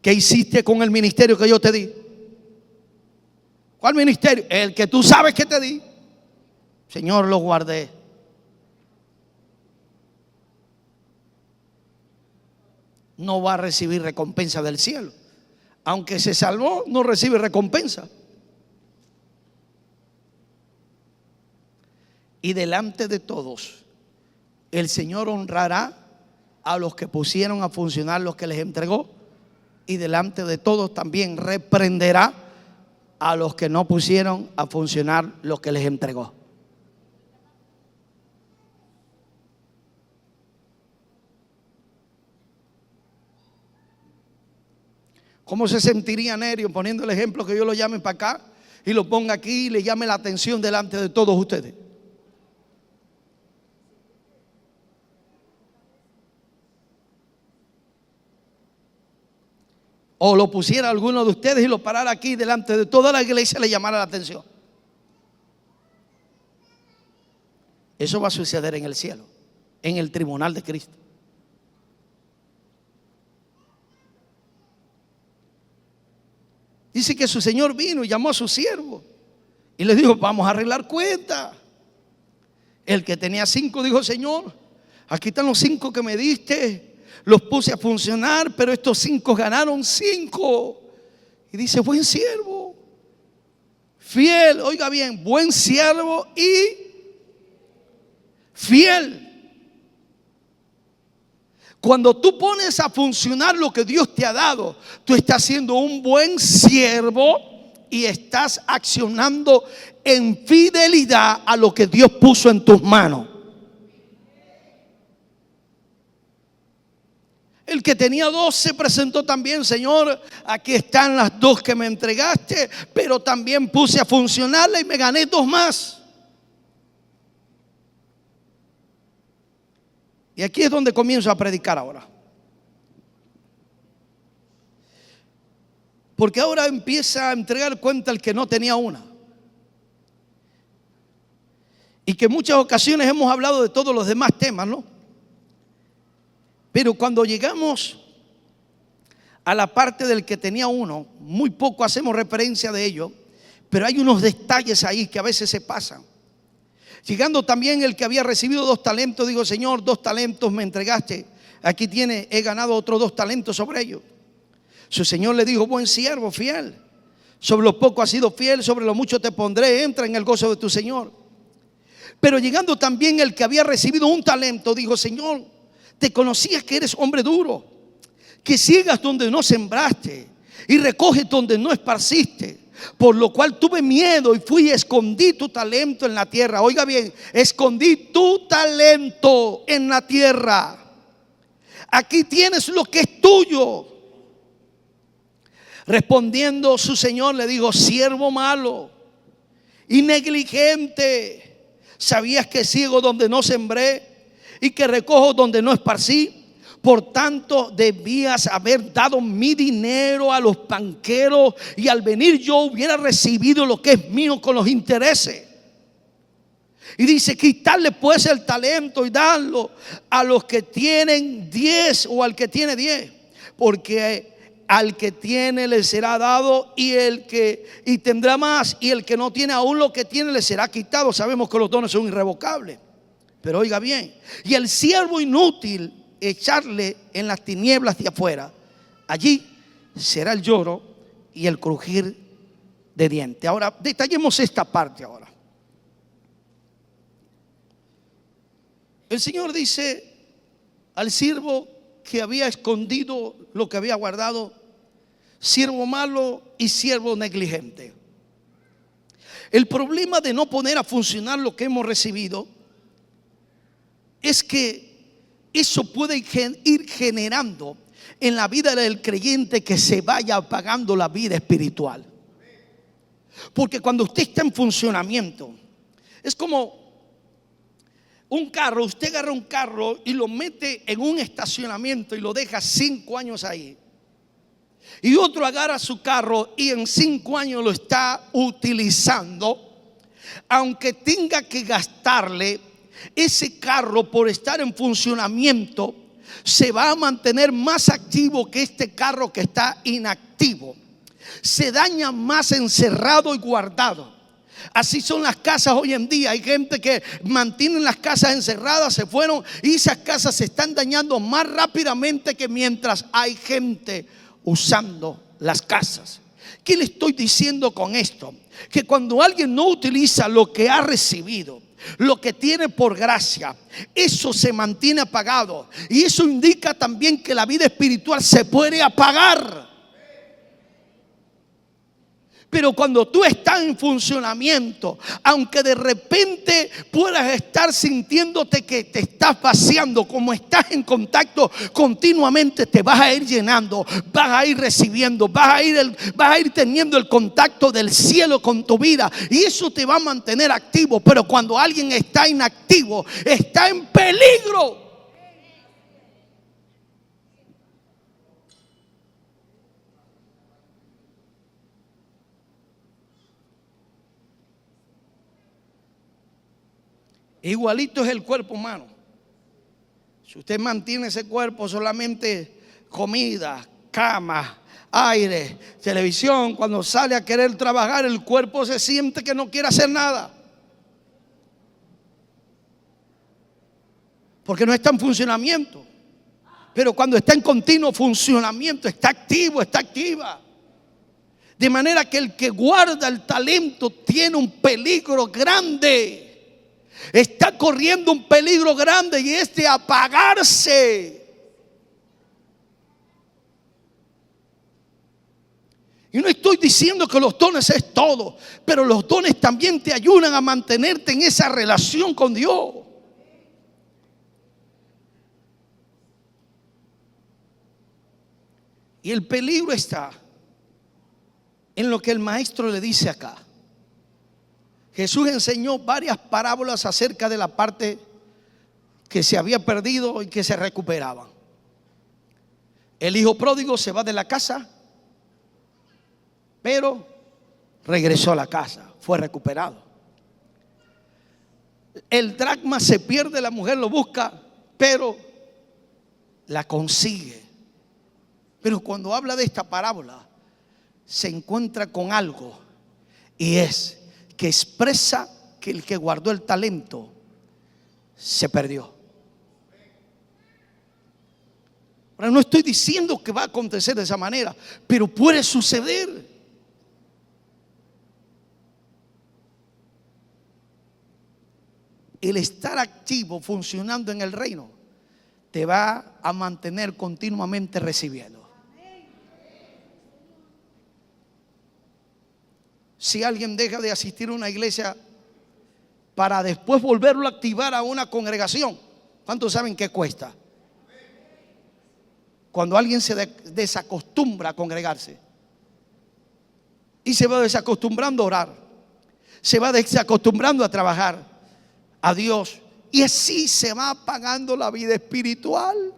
¿Qué hiciste con el ministerio que yo te di? ¿Cuál ministerio? El que tú sabes que te di. Señor, lo guardé. No va a recibir recompensa del cielo. Aunque se salvó, no recibe recompensa. Y delante de todos, el Señor honrará a los que pusieron a funcionar los que les entregó, y delante de todos también reprenderá a los que no pusieron a funcionar los que les entregó. ¿Cómo se sentiría Nerio poniendo el ejemplo que yo lo llame para acá y lo ponga aquí y le llame la atención delante de todos ustedes? o lo pusiera alguno de ustedes y lo parara aquí delante de toda la iglesia, le llamara la atención. Eso va a suceder en el cielo, en el tribunal de Cristo. Dice que su Señor vino y llamó a su siervo y le dijo: vamos a arreglar cuenta. El que tenía 5 dijo: Señor, aquí están los 5 que me diste, los puse a funcionar, pero estos 5 ganaron 5. Y dice: buen siervo, fiel, oiga bien, buen siervo y fiel. Cuando tú pones a funcionar lo que Dios te ha dado, tú estás siendo un buen siervo y estás accionando en fidelidad a lo que Dios puso en tus manos. El que tenía 2 se presentó también: Señor, aquí están las 2 que me entregaste, pero también puse a funcionarla y me gané 2 más. Y aquí es donde comienzo a predicar ahora. Porque ahora empieza a entregar cuenta el que no tenía una. Y que en muchas ocasiones hemos hablado de todos los demás temas, ¿no? Pero cuando llegamos a la parte del que tenía uno, muy poco hacemos referencia de ello, pero hay unos detalles ahí que a veces se pasan. Llegando también el que había recibido 2 talentos, digo: Señor, 2 talentos me entregaste, aquí tiene, he ganado otros 2 talentos sobre ellos. Su Señor le dijo: buen siervo, fiel, sobre lo poco has sido fiel, sobre lo mucho te pondré, entra en el gozo de tu Señor. Pero llegando también el que había recibido 1 talento, dijo: Señor, te conocías que eres hombre duro, que ciegas donde no sembraste y recoges donde no esparciste. Por lo cual tuve miedo y fui y escondí tu talento en la tierra. Oiga bien, escondí tu talento en la tierra. Aquí tienes lo que es tuyo. Respondiendo su Señor le dijo: siervo malo y negligente, ¿sabías que ciego donde no sembré y que recojo donde no esparcí? Por tanto, debías haber dado mi dinero a los banqueros y al venir yo hubiera recibido lo que es mío con los intereses. Y dice: quitarle pues el talento y darlo a los que tienen 10 o al que tiene 10, porque al que tiene le será dado y tendrá más, y el que no tiene aún lo que tiene le será quitado. Sabemos que los dones son irrevocables. Pero oiga bien, y el siervo inútil echarle en las tinieblas de afuera, allí será el lloro y el crujir de dientes. Ahora detallemos esta parte ahora. El Señor dice al siervo que había escondido lo que había guardado: siervo malo y siervo negligente. El problema de no poner a funcionar lo que hemos recibido es que eso puede ir generando en la vida del creyente que se vaya apagando la vida espiritual. Porque cuando usted está en funcionamiento, es como un carro. Usted agarra un carro y lo mete en un estacionamiento y lo deja 5 años ahí. Y otro agarra su carro y en 5 años lo está utilizando, aunque tenga que gastarle. Ese carro, por estar en funcionamiento, se va a mantener más activo que este carro que está inactivo. Se daña más encerrado y guardado. Así son las casas hoy en día. Hay gente que mantienen las casas encerradas, se fueron, y esas casas se están dañando más rápidamente que mientras hay gente usando las casas. ¿Qué le estoy diciendo con esto? Que cuando alguien no utiliza lo que ha recibido, lo que tiene por gracia, eso se mantiene apagado. Y eso indica también que la vida espiritual se puede apagar. Pero cuando tú estás en funcionamiento, aunque de repente puedas estar sintiéndote que te estás vaciando, como estás en contacto continuamente, te vas a ir llenando, vas a ir recibiendo, vas a ir teniendo el contacto del cielo con tu vida, y eso te va a mantener activo. Pero cuando alguien está inactivo, está en peligro. Igualito es el cuerpo humano. Si usted mantiene ese cuerpo solamente comida, cama, aire, televisión, cuando sale a querer trabajar, el cuerpo se siente que no quiere hacer nada, porque no está en funcionamiento. Pero cuando está en continuo funcionamiento, está activo, está activa. De manera que el que guarda el talento tiene un peligro grande. Está corriendo un peligro grande, y es de apagarse. Y no estoy diciendo que los dones es todo, pero los dones también te ayudan a mantenerte en esa relación con Dios. Y el peligro está en lo que el maestro le dice acá. Jesús enseñó varias parábolas acerca de la parte que se había perdido y que se recuperaba. El hijo pródigo se va de la casa, pero regresó a la casa, fue recuperado. El dracma se pierde, la mujer lo busca, pero la consigue. Pero cuando habla de esta parábola, se encuentra con algo, y es que expresa que el que guardó el talento se perdió. Ahora, no estoy diciendo que va a acontecer de esa manera, pero puede suceder. El estar activo, funcionando en el reino, te va a mantener continuamente recibiendo. Si alguien deja de asistir a una iglesia para después volverlo a activar a una congregación, ¿cuántos saben qué cuesta? Cuando alguien se desacostumbra a congregarse y se va desacostumbrando a orar, se va desacostumbrando a trabajar a Dios, y así se va apagando la vida espiritual.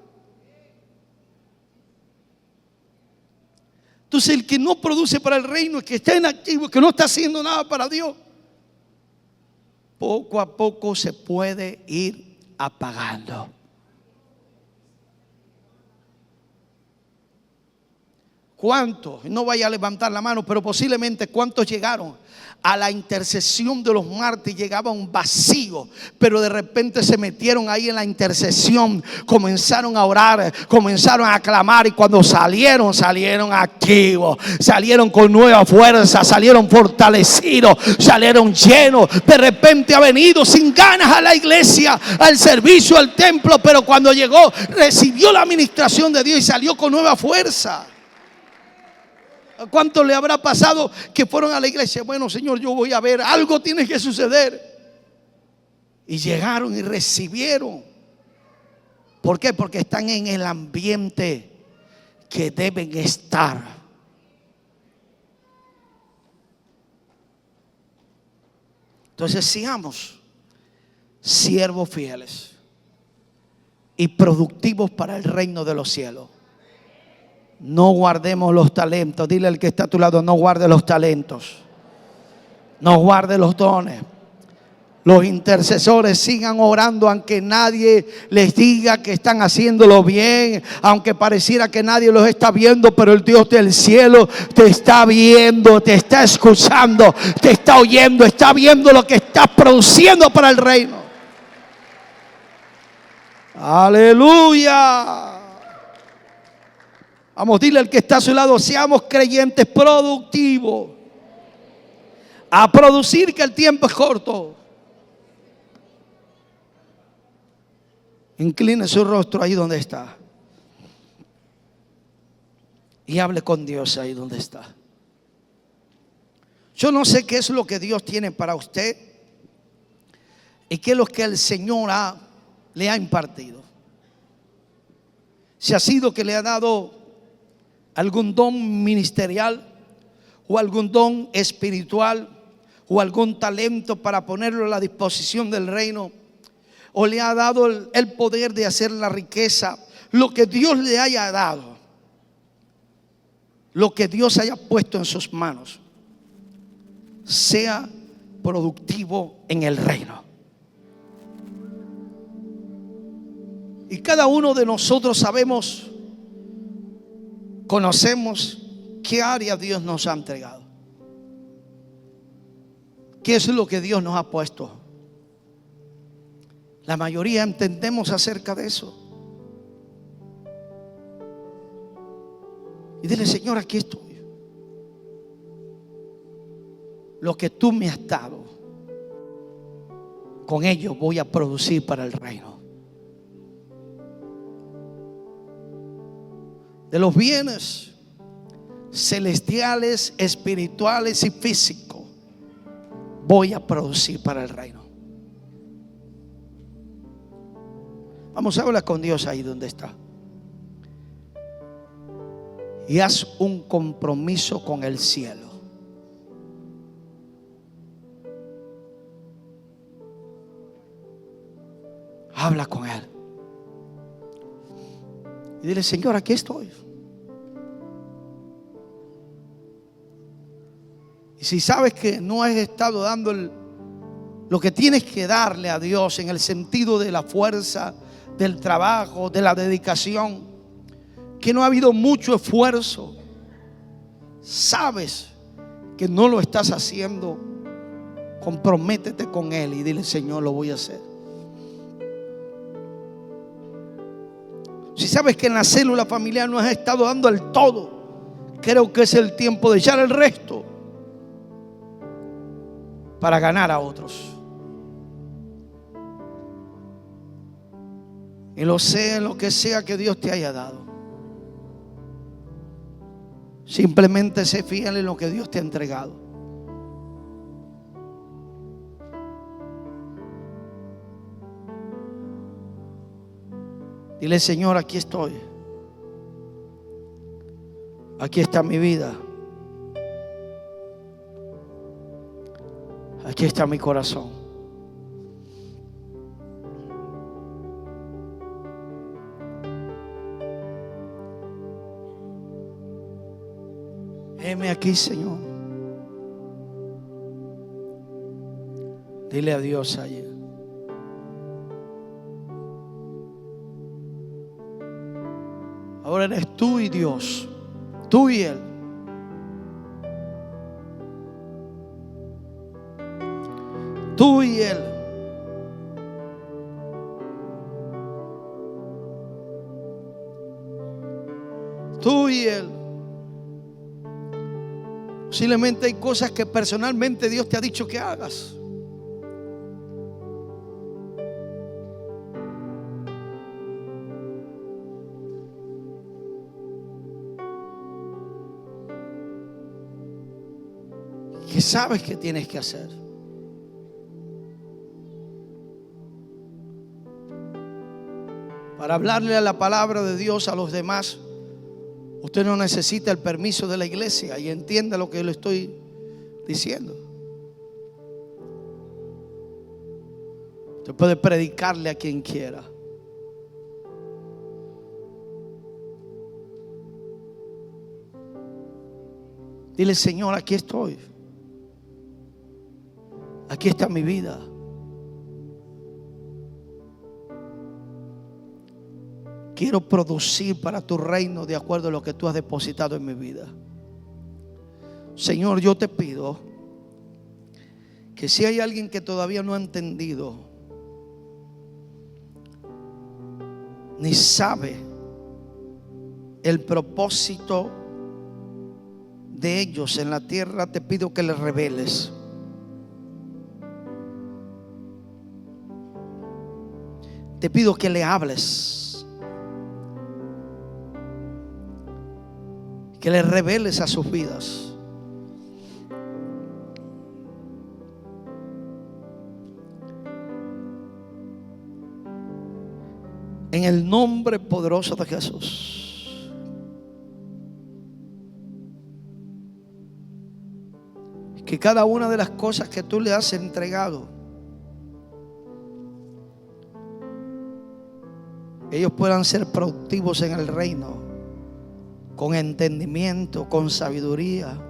Entonces, el que no produce para el reino, el que está inactivo, el que no está haciendo nada para Dios, poco a poco se puede ir apagando. ¿Cuántos? No vaya a levantar la mano, pero posiblemente cuántos llegaron a la intercesión de los martes? Llegaba un vacío, pero de repente se metieron ahí en la intercesión, comenzaron a orar, comenzaron a clamar, y cuando salieron activos, salieron con nueva fuerza, salieron fortalecidos, salieron llenos. De repente ha venido sin ganas a la iglesia, al servicio, al templo, pero cuando llegó recibió la administración de Dios y salió con nueva fuerza. ¿Cuánto le habrá pasado que fueron a la iglesia? Bueno, Señor, yo voy a ver, algo tiene que suceder. Y llegaron y recibieron. ¿Por qué? Porque están en el ambiente que deben estar. Entonces, seamos siervos fieles y productivos para el reino de los cielos. No guardemos los talentos. Dile al que está a tu lado: no guarde los talentos, no guarde los dones. Los intercesores sigan orando aunque nadie les diga que están haciéndolo bien, aunque pareciera que nadie los está viendo, pero el Dios del cielo te está viendo, te está escuchando, te está oyendo, está viendo lo que estás produciendo para el reino. Aleluya. Vamos, dile al que está a su lado: seamos creyentes productivos. A producir, que el tiempo es corto. Incline su rostro ahí donde está y hable con Dios ahí donde está. Yo no sé qué es lo que Dios tiene para usted y qué es lo que el Señor le ha impartido. Si ha sido que le ha dado algún don ministerial, o algún don espiritual, o algún talento para ponerlo a la disposición del reino, o le ha dado el poder de hacer la riqueza, lo que Dios le haya dado, lo que Dios haya puesto en sus manos, sea productivo en el reino. Y cada uno de nosotros sabemos, conocemos qué área Dios nos ha entregado. ¿Qué es lo que Dios nos ha puesto? La mayoría entendemos acerca de eso. Y dile: Señor, aquí estoy. Lo que tú me has dado, con ello voy a producir para el reino. De los bienes celestiales, espirituales y físicos, voy a producir para el reino. Vamos a hablar con Dios ahí donde está. Y haz un compromiso con el cielo. Habla con Él. Y dile: Señor, aquí estoy. Y si sabes que no has estado dando lo que tienes que darle a Dios, en el sentido de la fuerza, del trabajo, de la dedicación, que no ha habido mucho esfuerzo, sabes que no lo estás haciendo, comprométete con Él y dile: Señor, lo voy a hacer. Si sabes que en la célula familiar no has estado dando el todo, creo que es el tiempo de echar el resto para ganar a otros. Y lo sea en lo que sea que Dios te haya dado. Simplemente sé fiel en lo que Dios te ha entregado. Dile: Señor, aquí estoy. Aquí está mi vida. Aquí está mi corazón. Heme aquí, Señor. Dile a Dios ayer. Ahora eres tú y Dios, tú y Él. Tú y Él. Tú y Él. Posiblemente hay cosas que personalmente Dios te ha dicho que hagas. Que sabes que tienes que hacer. Para hablarle a la palabra de Dios a los demás, usted no necesita el permiso de la iglesia. Y entienda lo que le estoy diciendo. Usted puede predicarle a quien quiera. Dile: Señor, aquí estoy. Aquí está mi vida. Quiero producir para tu reino de acuerdo a lo que tú has depositado en mi vida. Señor, yo te pido que si hay alguien que todavía no ha entendido ni sabe el propósito de ellos en la tierra, te pido que les reveles. Te pido que le hables, que le reveles a sus vidas. En el nombre poderoso de Jesús. Que cada una de las cosas que tú le has entregado, ellos puedan ser productivos en el reino, con entendimiento, con sabiduría.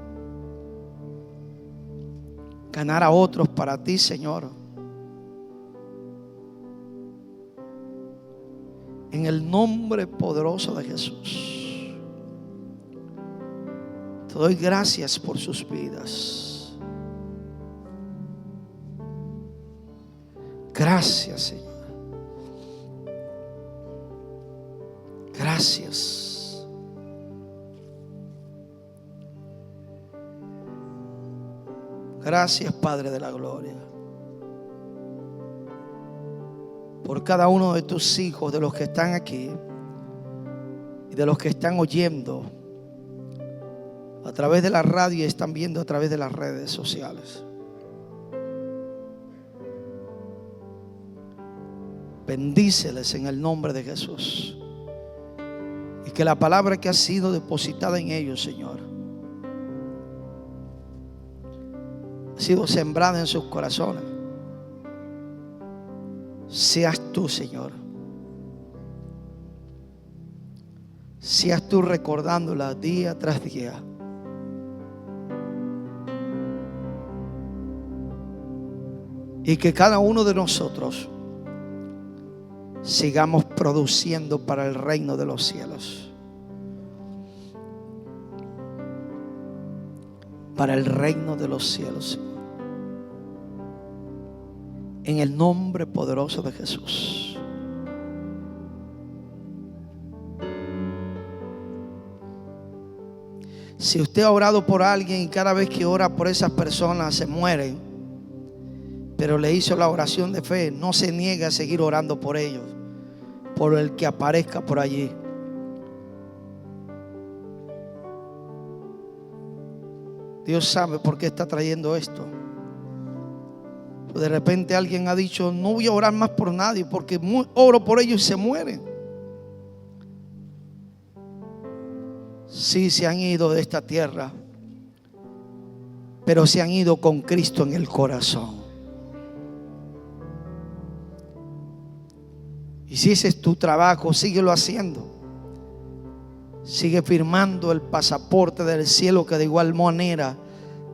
Ganar a otros para ti, Señor. En el nombre poderoso de Jesús. Te doy gracias por sus vidas. Gracias, Señor. Gracias. Gracias, Padre de la gloria, por cada uno de tus hijos, de los que están aquí y de los que están oyendo a través de la radio y están viendo a través de las redes sociales. Bendíceles en el nombre de Jesús. Y que la palabra que ha sido depositada en ellos, Señor, ha sido sembrada en sus corazones. Seas tú, Señor. Seas tú recordándola día tras día. Y que cada uno de nosotros sigamos produciendo para el reino de los cielos. Para el reino de los cielos. En el nombre poderoso de Jesús. Si usted ha orado por alguien y cada vez que ora por esas personas se mueren, pero le hizo la oración de fe, no se niegue a seguir orando por ellos, por el que aparezca por allí. Dios sabe por qué está trayendo esto. De repente alguien ha dicho: no voy a orar más por nadie porque oro por ellos y se mueren. Sí, se han ido de esta tierra, pero se han ido con Cristo en el corazón. Y si ese es tu trabajo, síguelo haciendo. Sigue firmando el pasaporte del cielo, que de igual manera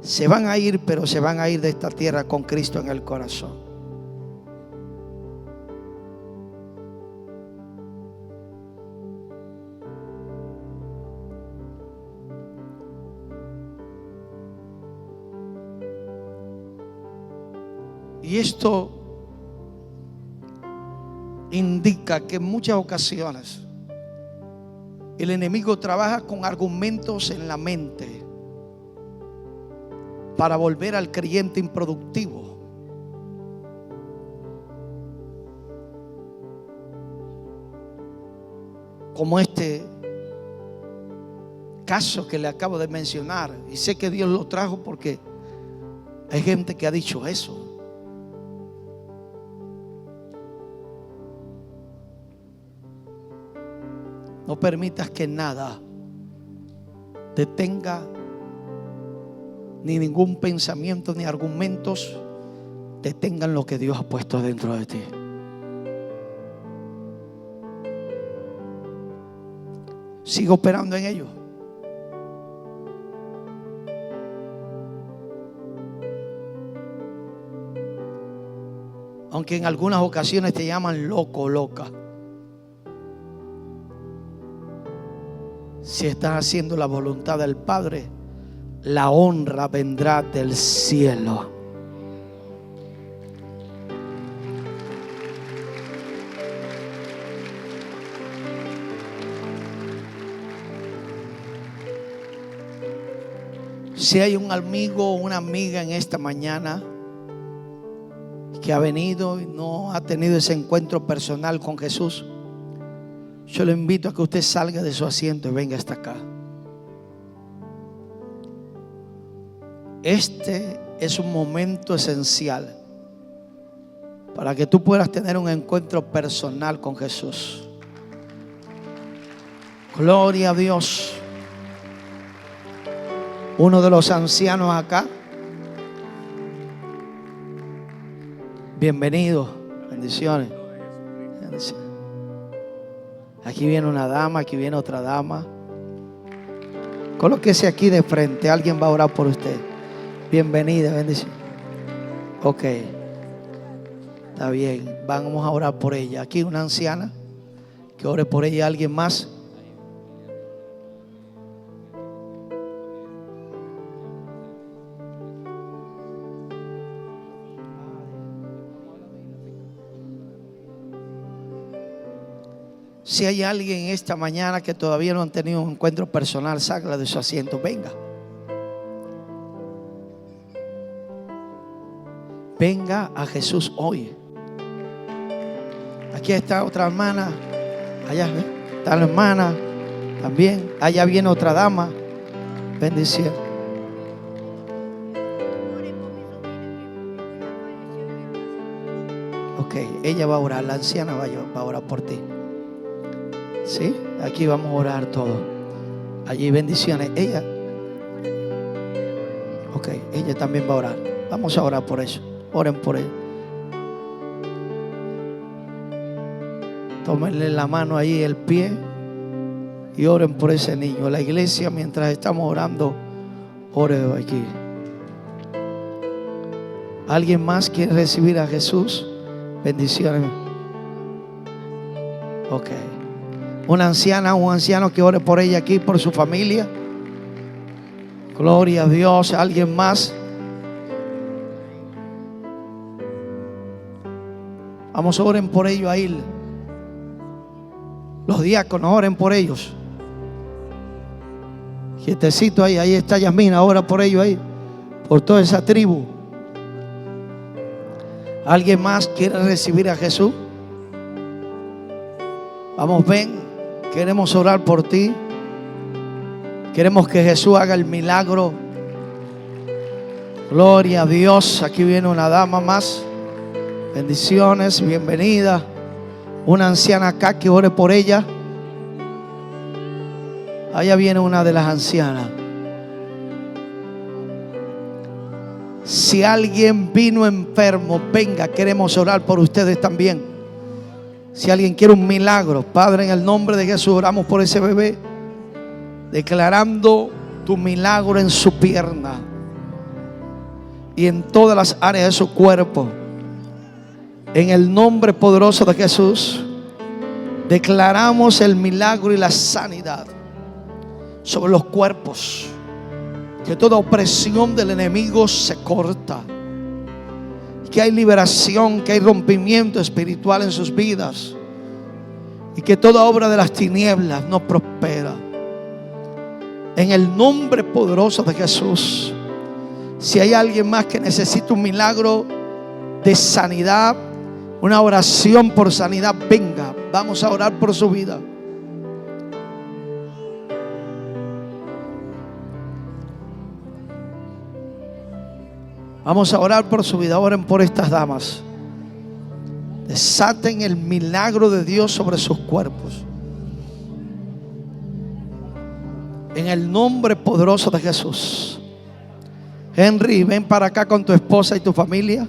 se van a ir, pero se van a ir de esta tierra con Cristo en el corazón. Y esto indica que en muchas ocasiones el enemigo trabaja con argumentos en la mente para volver al creyente improductivo. Como este caso que le acabo de mencionar. Y sé que Dios lo trajo porque hay gente que ha dicho eso. No permitas que nada detenga, ni ningún pensamiento ni argumentos detengan lo que Dios ha puesto dentro de ti. Sigue operando en ello. Aunque en algunas ocasiones te llaman loco o loca. Si estás haciendo la voluntad del Padre, la honra vendrá del cielo. Si hay un amigo o una amiga en esta mañana que ha venido y no ha tenido ese encuentro personal con Jesús, yo le invito a que usted salga de su asiento y venga hasta acá. Este es un momento esencial para que tú puedas tener un encuentro personal con Jesús. Gloria a Dios. Uno de los ancianos acá. Bienvenido. Bendiciones. Bendiciones. Aquí viene una dama, aquí viene otra dama. Colóquese aquí de frente, alguien va a orar por usted. Bienvenida, bendición. Ok, está bien, vamos a orar por ella. Aquí una anciana que ore por ella. ¿Alguien más? Si hay alguien esta mañana que todavía no han tenido un encuentro personal, sácala de su asiento. Venga. Venga a Jesús hoy. Aquí está otra hermana. Allá está la hermana también. Allá viene otra dama. Bendición. Ok, ella va a orar. La anciana va a orar por ti. Sí, aquí vamos a orar todo. Allí bendiciones. Ella. Ok, ella también va a orar. Vamos a orar por eso. Oren por ella. Tómenle la mano ahí, el pie, y oren por ese niño. La iglesia, mientras estamos orando, ore aquí. ¿Alguien más quiere recibir a Jesús? Bendiciones. Ok. Una anciana, un anciano que ore por ella aquí, por su familia. Gloria a Dios. ¿Alguien más? Vamos, oren por ellos ahí. Los diáconos, oren por ellos. Quietecito ahí, ahí está Yasmina, ora por ellos ahí, por toda esa tribu. ¿Alguien más quiere recibir a Jesús? Vamos, ven, queremos orar por ti. Queremos que Jesús haga el milagro. Gloria a Dios. Aquí viene una dama más. Bendiciones, bienvenida. Una anciana acá, que ore por ella. Allá viene una de las ancianas. Si alguien vino enfermo, venga, queremos orar por ustedes también. Si alguien quiere un milagro, Padre, en el nombre de Jesús, oramos por ese bebé, declarando tu milagro en su pierna y en todas las áreas de su cuerpo. En el nombre poderoso de Jesús, declaramos el milagro y la sanidad sobre los cuerpos. Que toda opresión del enemigo se corta. Que hay liberación, que hay rompimiento espiritual en sus vidas. Y que toda obra de las tinieblas no prospera. En el nombre poderoso de Jesús. Si hay alguien más que necesita un milagro de sanidad, una oración por sanidad, venga, vamos a orar por su vida. Vamos a orar por su vida. Oren por estas damas. Desaten el milagro de Dios sobre sus cuerpos. En el nombre poderoso de Jesús. Henry, ven para acá con tu esposa y tu familia.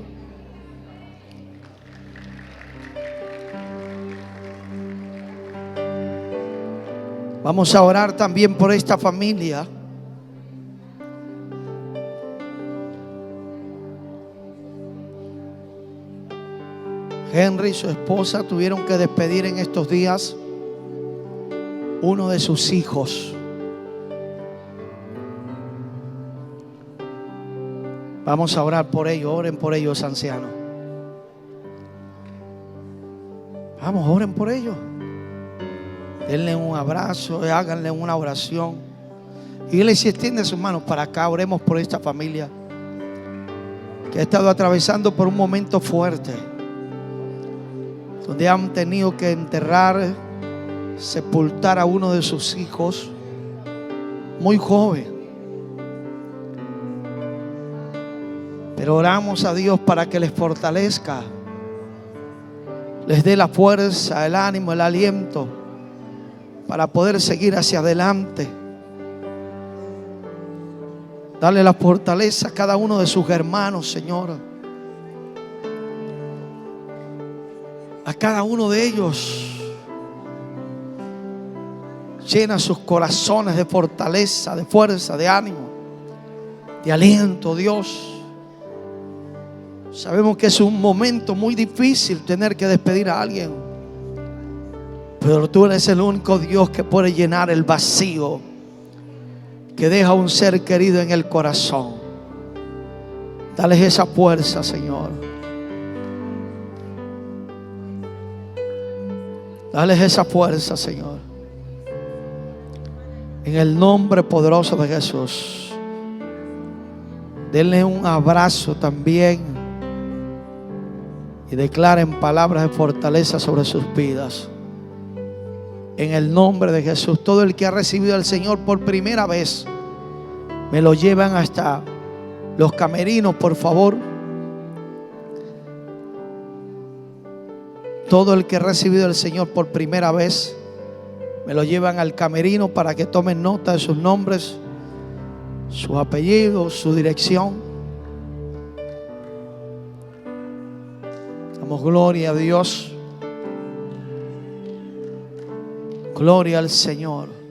Vamos a orar también por esta familia. Henry y su esposa tuvieron que despedir en estos días uno de sus hijos. Vamos a orar por ellos. Oren por ellos, ancianos. Vamos, oren por ellos. Denle un abrazo, háganle una oración. Iglesia, extiende sus manos para acá. Oremos por esta familia que ha estado atravesando por un momento fuerte, donde han tenido que enterrar, sepultar a uno de sus hijos muy joven. Pero oramos a Dios para que les fortalezca, les dé la fuerza, el ánimo, el aliento para poder seguir hacia adelante. Dale la fortaleza a cada uno de sus hermanos, Señor. A cada uno de ellos. Llena sus corazones de fortaleza, de fuerza, de ánimo, de aliento, Dios. Sabemos que es un momento muy difícil tener que despedir a alguien, Pero tú eres el único Dios que puede llenar el vacío que deja un ser querido en el corazón. Dales esa fuerza, Señor. Dales esa fuerza, Señor. En el nombre poderoso de Jesús. Denle un abrazo también. Y declaren palabras de fortaleza sobre sus vidas. En el nombre de Jesús. Todo el que ha recibido al Señor por primera vez, me lo llevan hasta los camerinos, por favor. Todo el que ha recibido al Señor por primera vez, me lo llevan al camerino para que tomen nota de sus nombres, sus apellidos, su dirección. Damos gloria a Dios. Gloria al Señor.